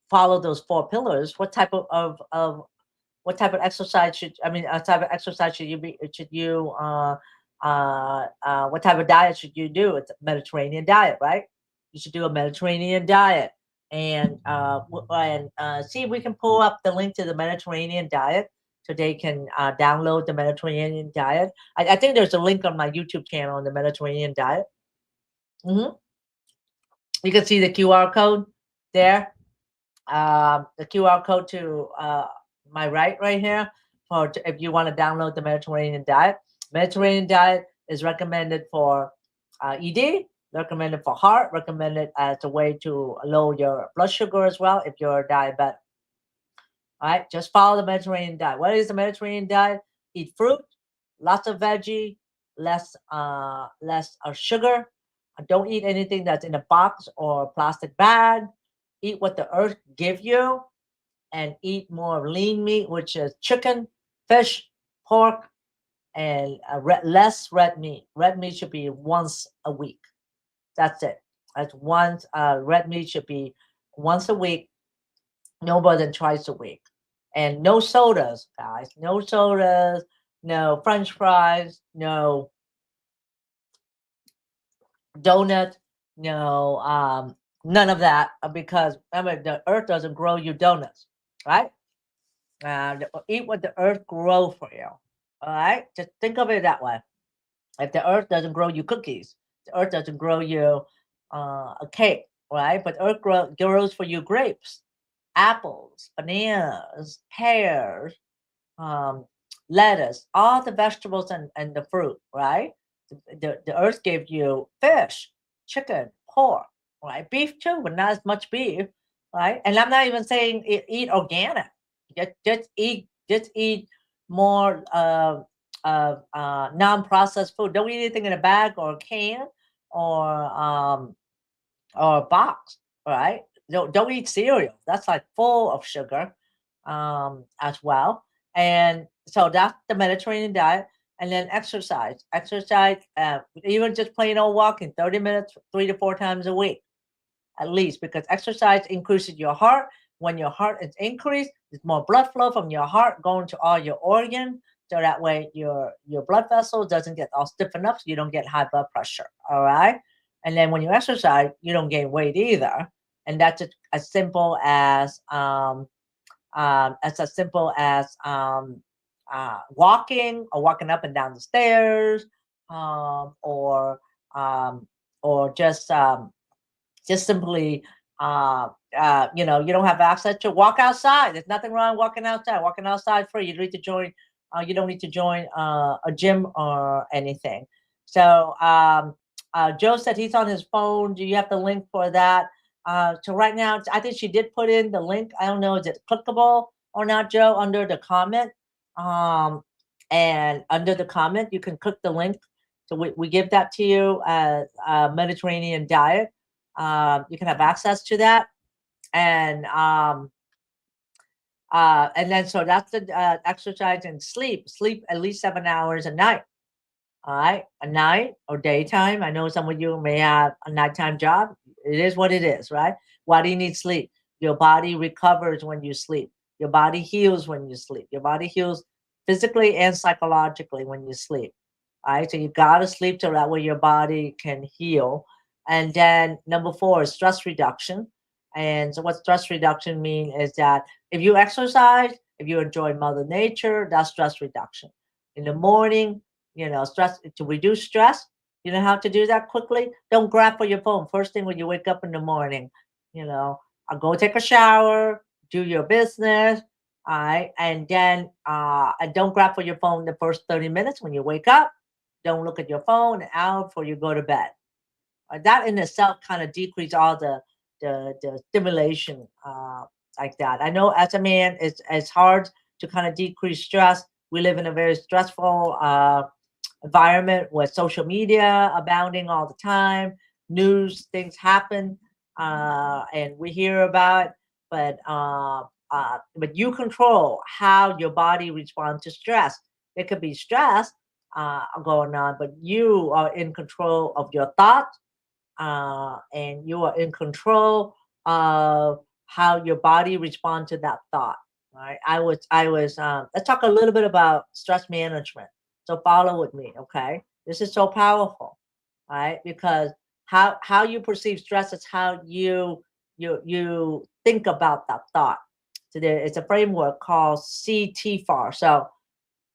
follow those four pillars, what type of exercise should I mean type of exercise should you what type of diet should you do? It's a Mediterranean diet, right? You should do a Mediterranean diet, and see if we can pull up the link to the Mediterranean diet, so they can download the Mediterranean diet. I think there's a link on my YouTube channel on the Mediterranean diet. Hmm. You can see the QR code there. The QR code to my right here, for if you want to download the Mediterranean diet. Mediterranean diet is recommended for ED, recommended for heart, recommended as a way to lower your blood sugar as well if you're diabetic. All right, just follow the Mediterranean diet. What is the Mediterranean diet? Eat fruit, lots of veggie, less sugar. Don't eat anything that's in a box or plastic bag. Eat what the earth give you. and eat more lean meat, which is chicken, fish, pork, and less red meat. Red meat should be once a week. That's it. That's once. Red meat should be once a week, no more than twice a week. And no sodas, guys. No sodas, no French fries, no donut, no none of that, because remember, the earth doesn't grow you donuts, right? Eat what the earth grow for you. All right, just think of it that way. If the earth doesn't grow you cookies, the earth doesn't grow you a cake, right? But earth grows for you grapes, apples, bananas, pears, um, lettuce, all the vegetables and the fruit, right? The earth gave you fish, chicken, pork, right? Beef too, but not as much beef, right? And I'm not even saying eat organic. Just eat more non-processed food. Don't eat anything in a bag or a can or a box, right? Don't eat cereal. That's like full of sugar as well. And so that's the Mediterranean diet. And then exercise. Exercise, even just plain old walking, 30 minutes, 3 to 4 times a week, at least, because exercise increases your heart. When your heart is increased, there's more blood flow from your heart going to all your organs. So that way your blood vessel doesn't get all stiffened up, so you don't get high blood pressure. All right. And then when you exercise, you don't gain weight either. And that's as simple as walking or walking up and down the stairs, um, or um, or just simply you don't have access to walk outside. There's nothing wrong walking outside. Walking outside free. You don't need to join. You don't need to join a gym or anything. So Joe said he's on his phone. Do you have the link for that? So right now, I think she did put in the link. I don't know, is it clickable or not, Joe? Under the comment, and under the comment, you can click the link. So we give that to you as Mediterranean diet. You can have access to that, and then so that's the exercise and sleep. Sleep at least 7 hours a night. All right, a night or daytime. I know some of you may have a nighttime job. It is what it is, right? Why do you need sleep? Your body recovers when you sleep. Your body heals when you sleep. Your body heals physically and psychologically when you sleep. All right, so you gotta sleep so that way your body can heal. And then number 4 is stress reduction. And so what stress reduction mean is that if you exercise, if you enjoy Mother Nature, that's stress reduction. In the morning, stress to reduce stress. You know how to do that quickly? Don't grab for your phone first thing when you wake up in the morning. I'll go take a shower, do your business, all right, and then and don't grab for your phone the first 30 minutes when you wake up. Don't look at your phone an hour before you go to bed. That in itself kind of decrease all the stimulation like that. I know as a man, it's hard to kind of decrease stress. We live in a very stressful environment with social media abounding all the time. News things happen, and we hear about it, but you control how your body responds to stress. It could be stress going on, but you are in control of your thoughts, and you are in control of how your body responds to that thought. Right? Let's talk a little bit about stress management. So follow with me, okay? This is so powerful, right? Because how you perceive stress is how you think about that thought. So it's a framework called CTFAR. So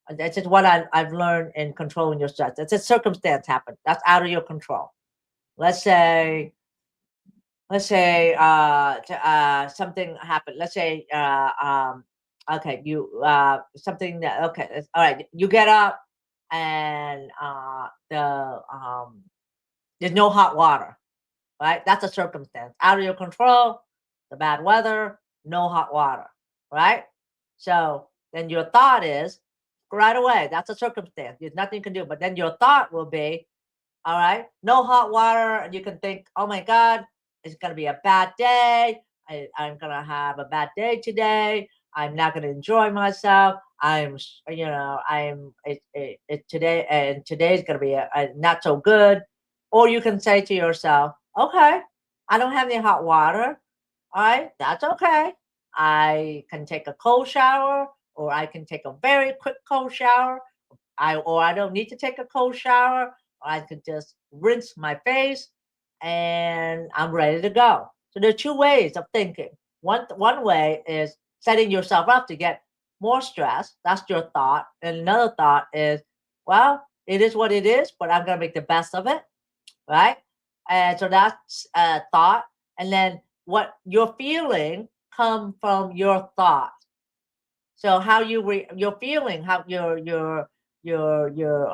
that's just what I've learned in controlling your stress. It's a circumstance happen that's out of your control. Let's say something happened. Let's say okay, you something that okay, all right, you get up and there's no hot water, right? That's a circumstance out of your control. The bad weather, no hot water, right? So then your thought is right away. That's a circumstance. There's nothing you can do. But then your thought will be, all right, no hot water, and you can think, oh my God, it's gonna be a bad day. I'm gonna have a bad day today. I'm not gonna enjoy myself. Today, and today's gonna be not so good. Or you can say to yourself, okay, I don't have any hot water. All right, that's okay. I can take a cold shower, or I can take a very quick cold shower. I don't need to take a cold shower. I could just rinse my face and I'm ready to go. So there are two ways of thinking. One way is setting yourself up to get more stress. That's your thought. And another thought is, well, it is what it is, but I'm gonna make the best of it, right? And so that's a thought. And then what you're feeling come from your thought. So how you're feeling, how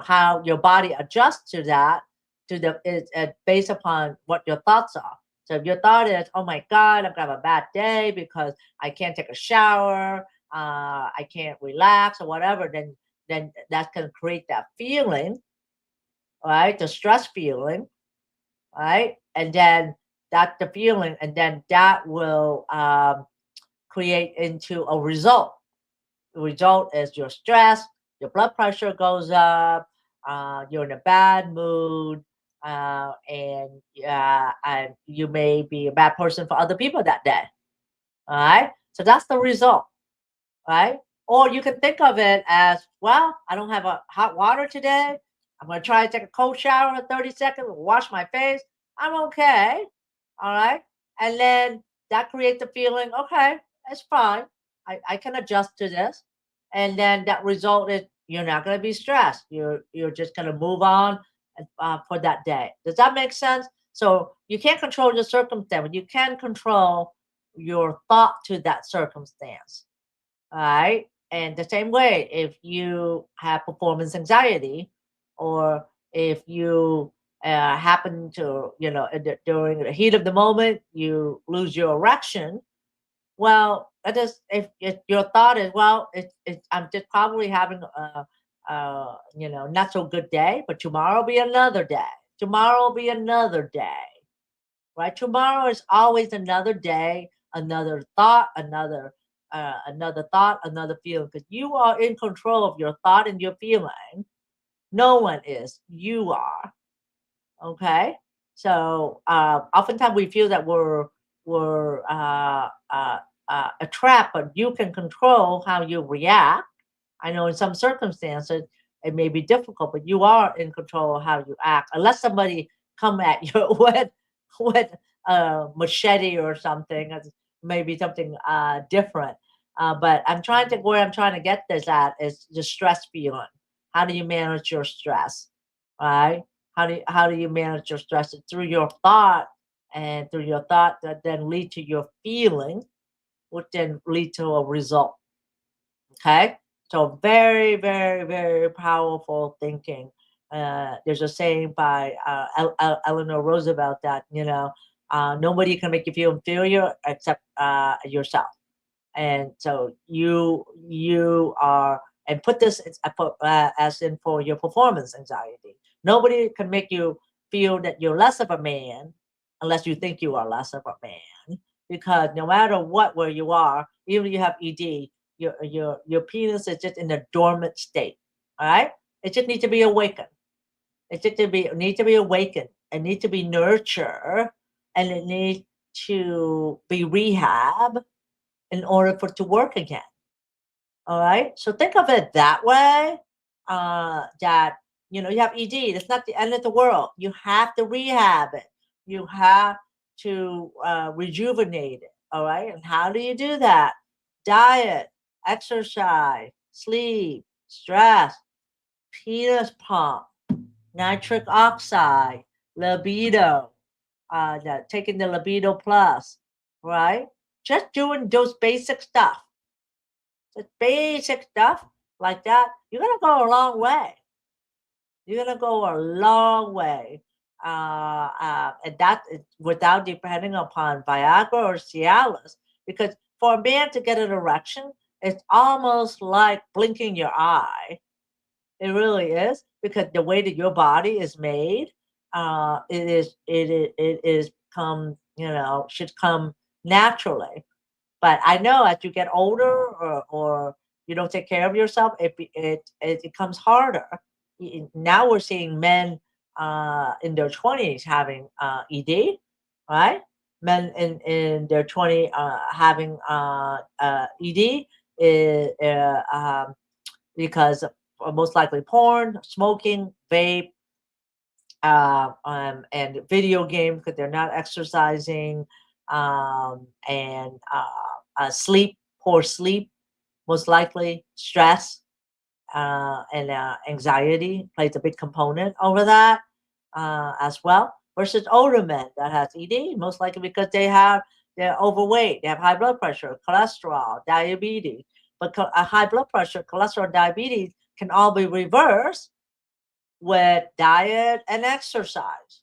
how your body adjusts to that, to the is based upon what your thoughts are. So if your thought is, oh my God, I'm gonna have a bad day because I can't take a shower, I can't relax or whatever, then that can create that feeling, right? The stress feeling, right? And then that's the feeling, and then that will create into a result. The result is you're stressed, your blood pressure goes up, you're in a bad mood, and you may be a bad person for other people that day. All right. So that's the result, right? Or you can think of it as, well, I don't have a hot water today. I'm going to try to take a cold shower in 30 seconds, wash my face. I'm okay. All right. And then that creates the feeling, okay, it's fine. I can adjust to this. And then that result is you're not going to be stressed. You're just going to move on for that day. Does that make sense? So you can't control the circumstance, but you can control your thought to that circumstance. All right. And the same way, if you have performance anxiety, or if you happen to, during the heat of the moment, you lose your erection. Well, that is, if your thought is, well, I'm just probably having not so good day, but tomorrow will be another day. Tomorrow will be another day, right? Tomorrow is always another day, another thought, another thought, another feeling, because you are in control of your thought and your feeling. No one is. You are. Okay. So oftentimes we feel that we're a trap, but you can control how you react. I know in some circumstances it may be difficult, but you are in control of how you act, unless somebody come at you with a machete or something. Maybe something different. But where I'm trying to get this at is the stress feeling. How do you manage your stress, right? How do you manage your stress? It's through your thought, and through your thought that then lead to your feeling, which then lead to a result. Okay. So very, very, very powerful thinking. There's a saying by Eleanor Roosevelt that, nobody can make you feel inferior except yourself. And so you are, and put this as in for your performance anxiety. Nobody can make you feel that you're less of a man unless you think you are less of a man. Because no matter what, where you are, even if you have ED, your penis is just in a dormant state. All right, it just needs to be awakened. It just need to be awakened. It needs to be nurtured, and it needs to be rehab in order for it to work again. All right. So think of it that way. That you have ED. It's not the end of the world. You have to rehab it. You have to rejuvenate it. All right. And how do you do that? Diet, exercise, sleep, stress, penis pump, nitric oxide, libido, taking the libido plus, right? Just doing those basic stuff, just basic stuff like that, you're gonna go a long way. You're gonna go a long way, and that is without depending upon Viagra or Cialis. Because for a man to get an erection, it's almost like blinking your eye. It really is, because the way that your body is made, it is come should come naturally. But I know as you get older, or you don't take care of yourself, it becomes harder. Now we're seeing men in their 20s having ED, right? Men in their 20s having ED is, because of most likely porn, smoking, vape, and video games because they're not exercising, and sleep, poor sleep, most likely stress, and anxiety plays a big component over that as well. Versus older men that has ED, most likely because they're overweight, they have high blood pressure, cholesterol, diabetes. But a high blood pressure, cholesterol, diabetes can all be reversed with diet and exercise.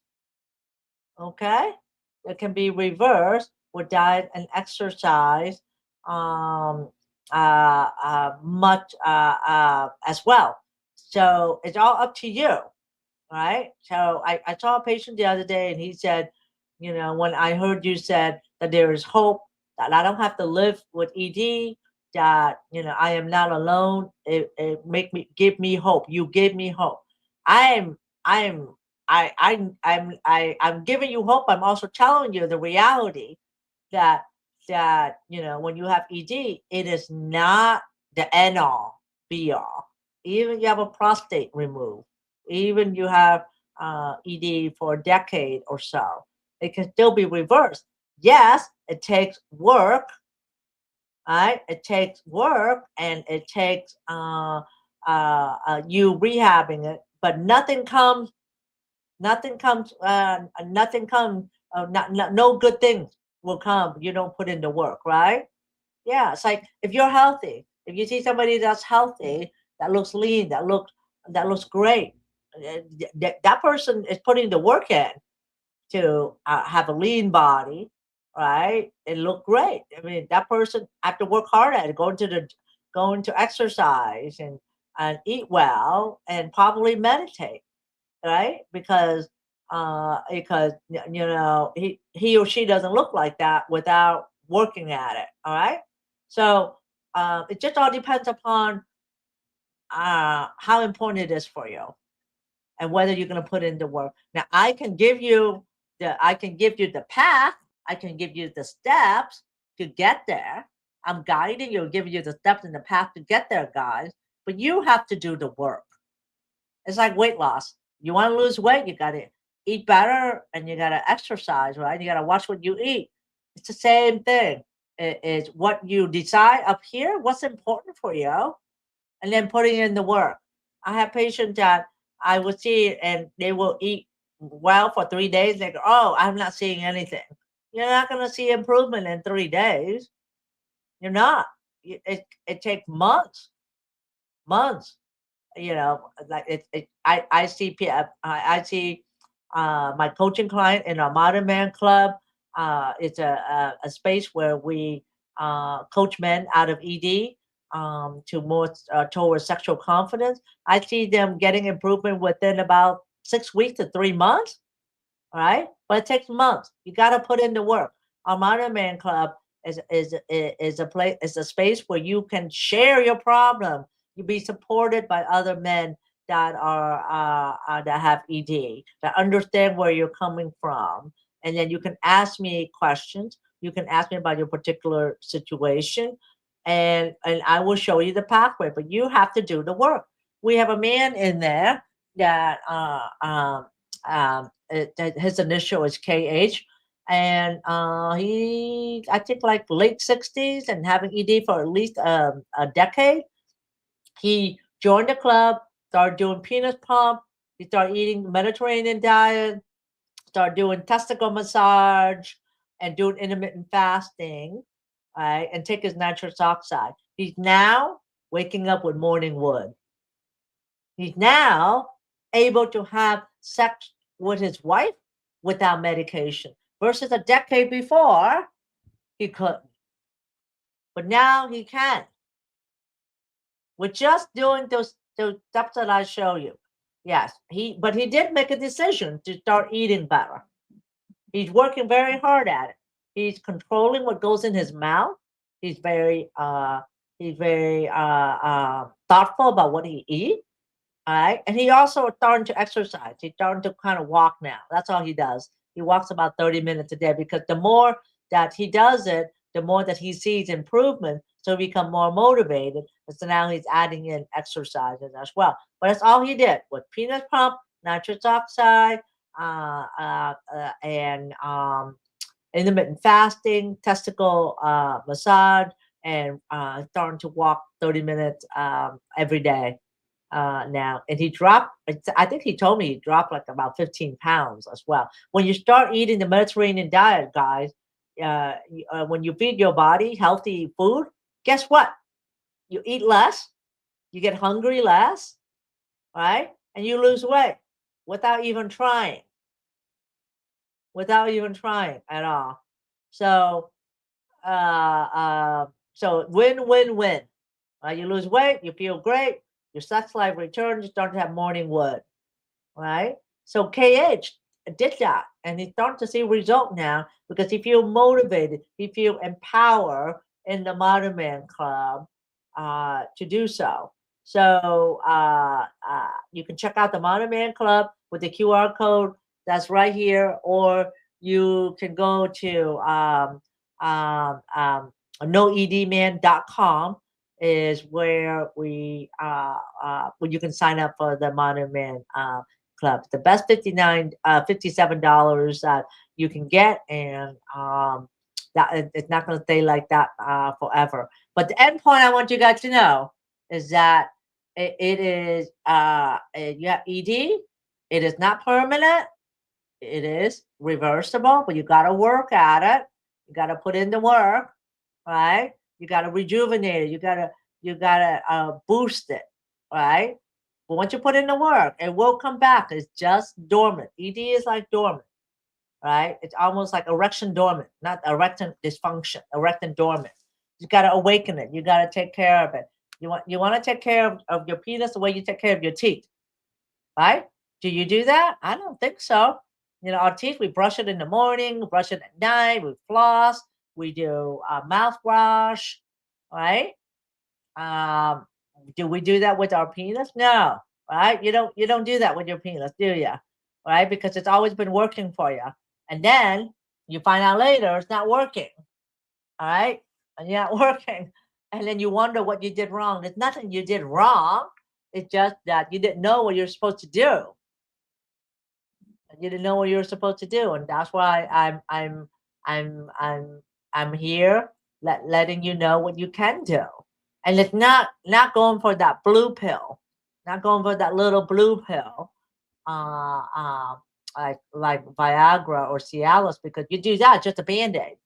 Okay, it can be reversed with diet and exercise, um, much as well. So it's all up to you, right? So I saw a patient the other day, and he said, when I heard you said that there is hope, that I don't have to live with ED, that I am not alone. It give me hope. You give me hope. I'm I'm I'm giving you hope. I'm also telling you the reality that when you have ED, it is not the end all be all. Even you have a prostate removed, even you have ED for a decade or so, it can still be reversed. Yes, it takes work, right? It takes work, and it takes you rehabbing it, but nothing comes, no good things will come. You don't put in the work, right? Yeah, it's like if you're healthy, if you see somebody that's healthy, that looks lean, that looks great, that person is putting the work in to have a lean body, right? And look great. I mean, that person have to work hard at it, going to exercise, and eat well, and probably meditate, right? Because he or she doesn't look like that without working at it. All right. So it just all depends upon how important it is for you, and whether you're going to put in the work. Now, I can give you the path. I can give you the steps to get there. I'm guiding you, giving you the steps and the path to get there, guys. But you have to do the work. It's like weight loss. You want to lose weight, you got to eat better, and you got to exercise, right? You got to watch what you eat. It's the same thing. It's what you decide up here, what's important for you, and then putting in the work. I have patients that I will see, and they will eat well for 3 days. They go, "Oh, I'm not seeing anything." You're not going to see improvement in 3 days. You're not. It takes months, months. Like I see I see my coaching client in our Modern Man Club. It's a space where we coach men out of ED, to more towards sexual confidence. I see them getting improvement within about 6 weeks to 3 months, right? But it takes months. You got to put in the work. Our Modern Man Club is a place, is a space where you can share your problem. You be supported by other men that have ED, that understand where you're coming from, and then you can ask me questions. You can ask me about your particular situation, and I will show you the pathway. But you have to do the work. We have a man in there that his initial is KH, and he, I think, like late 60s and having ED for at least a decade. He joined the club, started doing penis pump, he started eating Mediterranean diet, started doing testicle massage, and doing intermittent fasting, right? And take his nitrous oxide. He's now waking up with morning wood. He's now able to have sex with his wife without medication, versus a decade before he couldn't. But now he can. With just doing those steps that I show you. Yes, but he did make a decision to start eating better. He's working very hard at it. He's controlling what goes in his mouth. He's very thoughtful about what he eats. All right. And he also starting to exercise. He's starting to kind of walk now. That's all he does. He walks about 30 minutes a day because the more that he does it, the more that he sees improvement. So he become more motivated. And so now he's adding in exercises as well. But that's all he did with penis pump, nitrous oxide, and intermittent fasting, testicle massage, and starting to walk 30 minutes every day now. And he dropped, I think he told me he dropped like about 15 pounds as well. When you start eating the Mediterranean diet, guys, when you feed your body healthy food, guess what? You eat less, you get hungry less, right? And you lose weight without even trying, at all. So, so win. You lose weight, you feel great, your sex life returns, you start to have morning wood, right? So KH did that, and he's starting to see result now because he feel motivated, he feel empowered in the Modern Man Club to do so. So you can check out the Modern Man Club with the QR code that's right here, or you can go to noedman.com is where where you can sign up for the Modern Man Club. The best $57 that you can get, and that it's not going to stay like that forever. But the end point I want you guys to know is that it is you have ED. It is not permanent. It is reversible, but you got to work at it. You got to put in the work, right? You got to rejuvenate it. You gotta boost it, right? But once you put in the work, it will come back. It's just dormant. ED is like dormant, right? It's almost like erection dormant, not erectile dysfunction. Erectin dormant. You gotta awaken it. You gotta take care of it. You want to take care of your penis the way you take care of your teeth, right? Do you do that? I don't think so. Our teeth, we brush it in the morning, brush it at night, we floss, we do mouthwash, right? Um, do we do that with our penis? No, right? You don't do that with your penis, do you? Right? Because it's always been working for you. And then you find out later it's not working. All right? And you're not working. And then you wonder what you did wrong. There's nothing you did wrong. It's just that you didn't know what you're supposed to do. You didn't know what you were supposed to do. And that's why I'm here letting you know what you can do. And it's not going for that blue pill, not going for that little blue pill, uh, uh, like Viagra or Cialis, because you do that just a band-aid.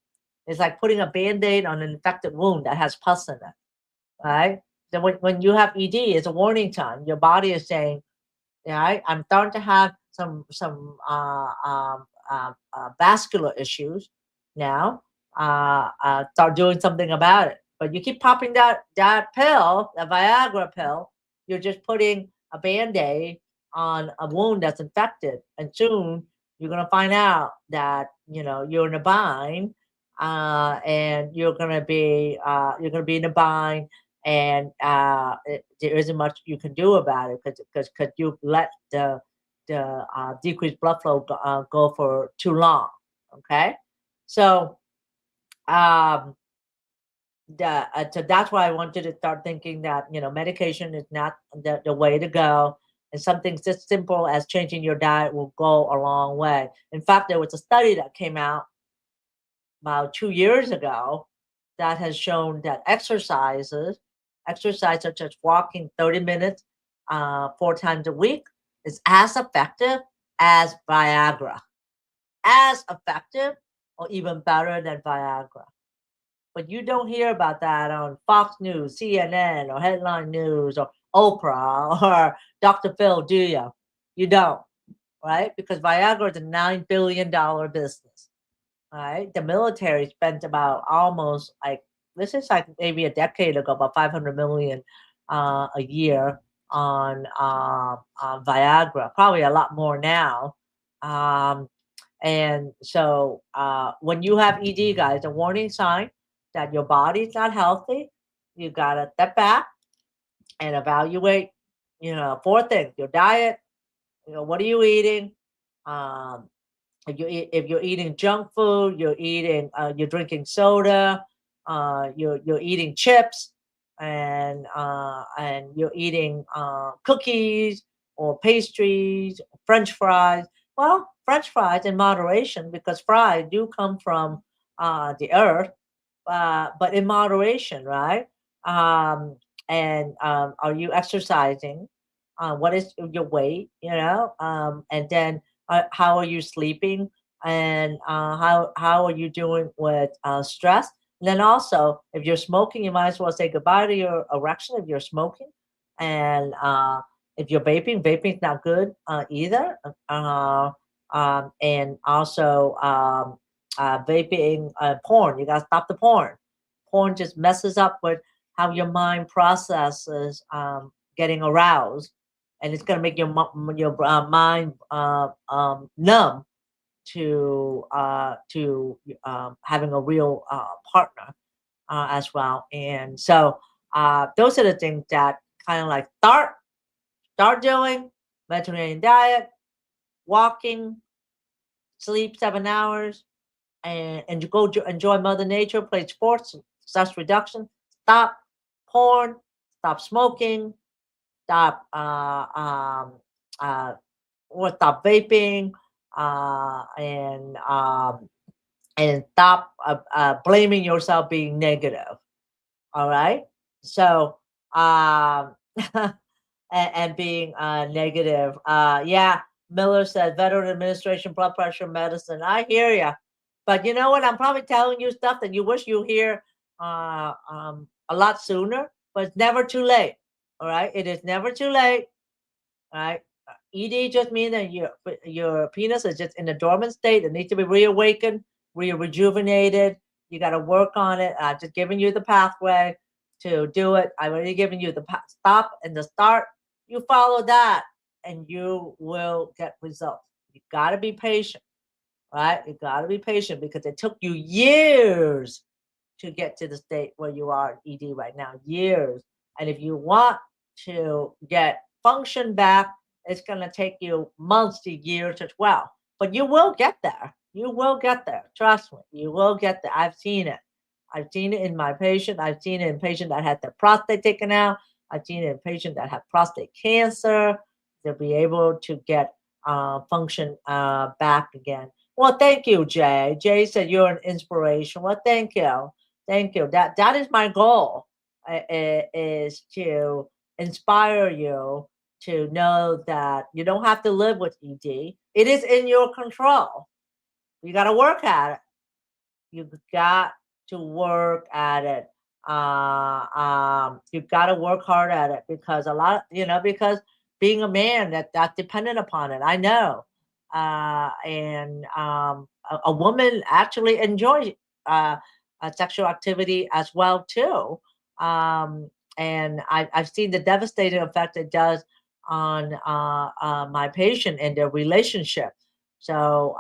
It's like putting a band-aid on an infected wound that has pus in it, right? So when you have ED, it's a warning sign. Your body is saying, right, I'm starting to have some vascular issues now. Start doing something about it. But you keep popping that pill, the Viagra pill. You're just putting a band-aid on a wound that's infected, and soon you're gonna find out that you're in a bind, and you're gonna be in a bind, and there isn't much you can do about it because you let the decreased blood flow go for too long. Okay, so so that's why I wanted to start thinking that medication is not the way to go, and something just simple as changing your diet will go a long way. In fact, there was a study that came out about 2 years ago that has shown that exercise such as walking 30 minutes 4 times a week is as effective as Viagra, as effective or even better than Viagra. But you don't hear about that on Fox News, CNN, or Headline News, or Oprah, or Dr. Phil, do you? You don't, right? Because Viagra is a $9 billion business, right? The military spent about almost this is like maybe a decade ago, about 500 million a year on Viagra, probably a lot more now. And so when you have ED, guys, a warning sign that your body's not healthy, you got to step back and evaluate, 4 things: your diet, what are you eating? Um, if you're eating junk food, you're drinking soda, you're eating chips, and you're eating cookies or pastries, French fries. Well, French fries in moderation, because fries do come from the earth, but in moderation, right? Um, and are you exercising? What is your weight? And then how are you sleeping? And how are you doing with stress? And then also, if you're smoking, you might as well say goodbye to your erection if you're smoking. And if you're vaping's not good either. And also, vaping, porn. You gotta stop the porn. Porn just messes up with how your mind processes getting aroused, and it's gonna make your mind numb to having a real partner as well. And so those are the things that kind of like start doing: Mediterranean diet, walking, sleep 7 hours, and you go enjoy Mother Nature, play sports, stress reduction, stop porn, stop smoking, stop uh, or stop vaping, and stop blaming yourself being negative. All right, so and, being negative. Yeah, Miller said Veteran Administration, blood pressure medicine. I hear you, but you know what? I'm probably telling you stuff that you wish you hear a lot sooner. But it's never too late. All right, it is never too late. All right. ED just means that your penis is just in a dormant state. It needs to be reawakened, rejuvenated. You got to work on it. I've just given you the pathway to do it. I've already given you the stop and the start. You follow that, and you will get results. You got to be patient, right? You got to be patient, because it took you years to get to the state where you are in ED right now. Years. And if you want to get function back, it's going to take you months to years as well. But you will get there. You will get there. Trust me. You will get there. I've seen it. I've seen it in my patient. I've seen it in patient that had their prostate taken out. I've seen it in patient that had prostate cancer. They'll be able to get function back again. Well, thank you, Jay. Jay said you're an inspiration. Well, thank you. Thank you. That is my goal, is to inspire you to know that you don't have to live with ED. It is in your control. You got to work at it. You've got to work at it. You've got to work hard at it, because because being a man, that's dependent upon it. I know. And a woman actually enjoys uh, sexual activity as well too. And I've seen the devastating effect it does on my patient and their relationship. So,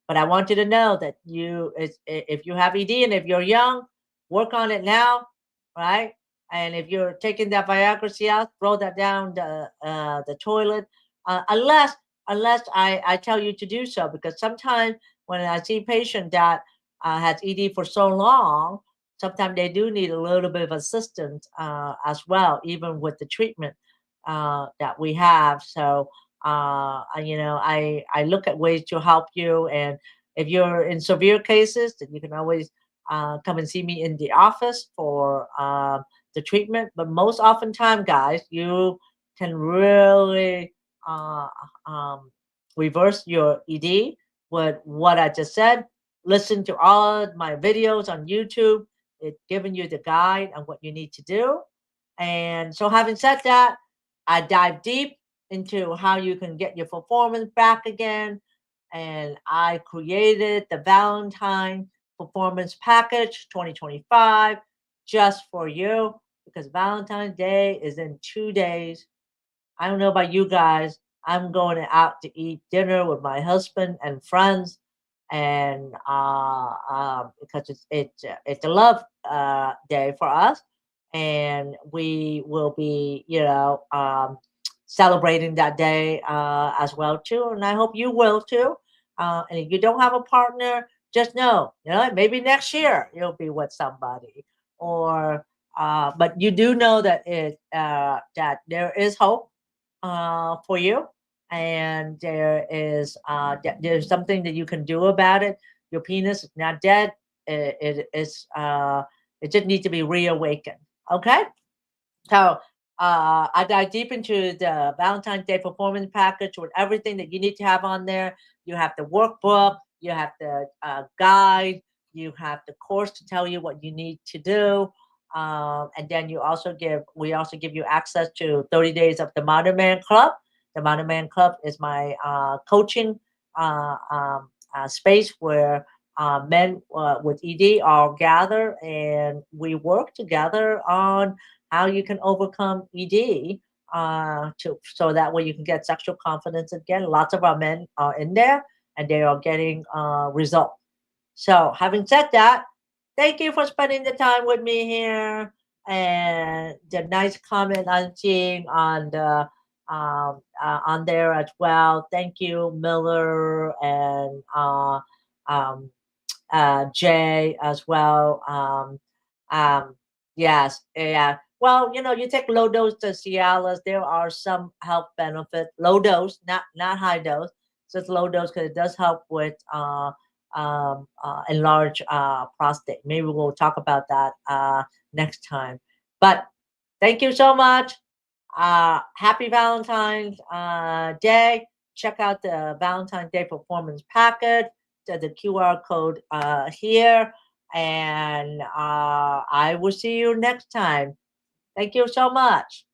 but I want you to know that if you have ED and if you're young, work on it now, right? And if you're taking that Viagra Cialis, throw that down the toilet, unless I tell you to do so, because sometimes when I see a patient that has ED for so long, sometimes they do need a little bit of assistance as well, even with the treatment that we have. So I look at ways to help you, and if you're in severe cases, then you can always come and see me in the office for the treatment. But most often time, guys, you can really uh, um, reverse your ED with what I just said. Listen to all of my videos on YouTube. It's giving you the guide on what you need to do. And so, having said that, I dive deep into how you can get your performance back again. And I created the Valentine Performance Package 2025 just for you, because Valentine's Day is in 2 days. I don't know about you guys. I'm going out to eat dinner with my husband and friends and because it's a love day for us, and we will be, celebrating that day as well too. And I hope you will too. And if you don't have a partner, just know, maybe next year you'll be with somebody, or but you do know that that there is hope for you, and there's something that you can do about it. Your penis is not dead. It just needs to be reawakened. Okay, so I dive deep into the Valentine's Day performance package with everything that you need to have on there. You have the workbook, you have the guide, you have the course to tell you what you need to do. And then we also give you access to 30 days of the Modern Man Club. The Modern Man Club is my coaching space where men with ED all gather, and we work together on how you can overcome ED, so that way you can get sexual confidence again. Lots of our men are in there, and they are getting results. So, having said that, thank you for spending the time with me here, and the nice comment I'm seeing on there as well. Thank you, Miller, and um, Jay as well. Yes, yeah. Well, you take low dose to Cialis. There are some health benefits. Low dose, not high dose. So it's low dose because it does help with enlarged prostate. Maybe we'll talk about that next time. But thank you so much. Happy Valentine's Day. Check out the Valentine's Day performance package, the QR code here. And I will see you next time. Thank you so much.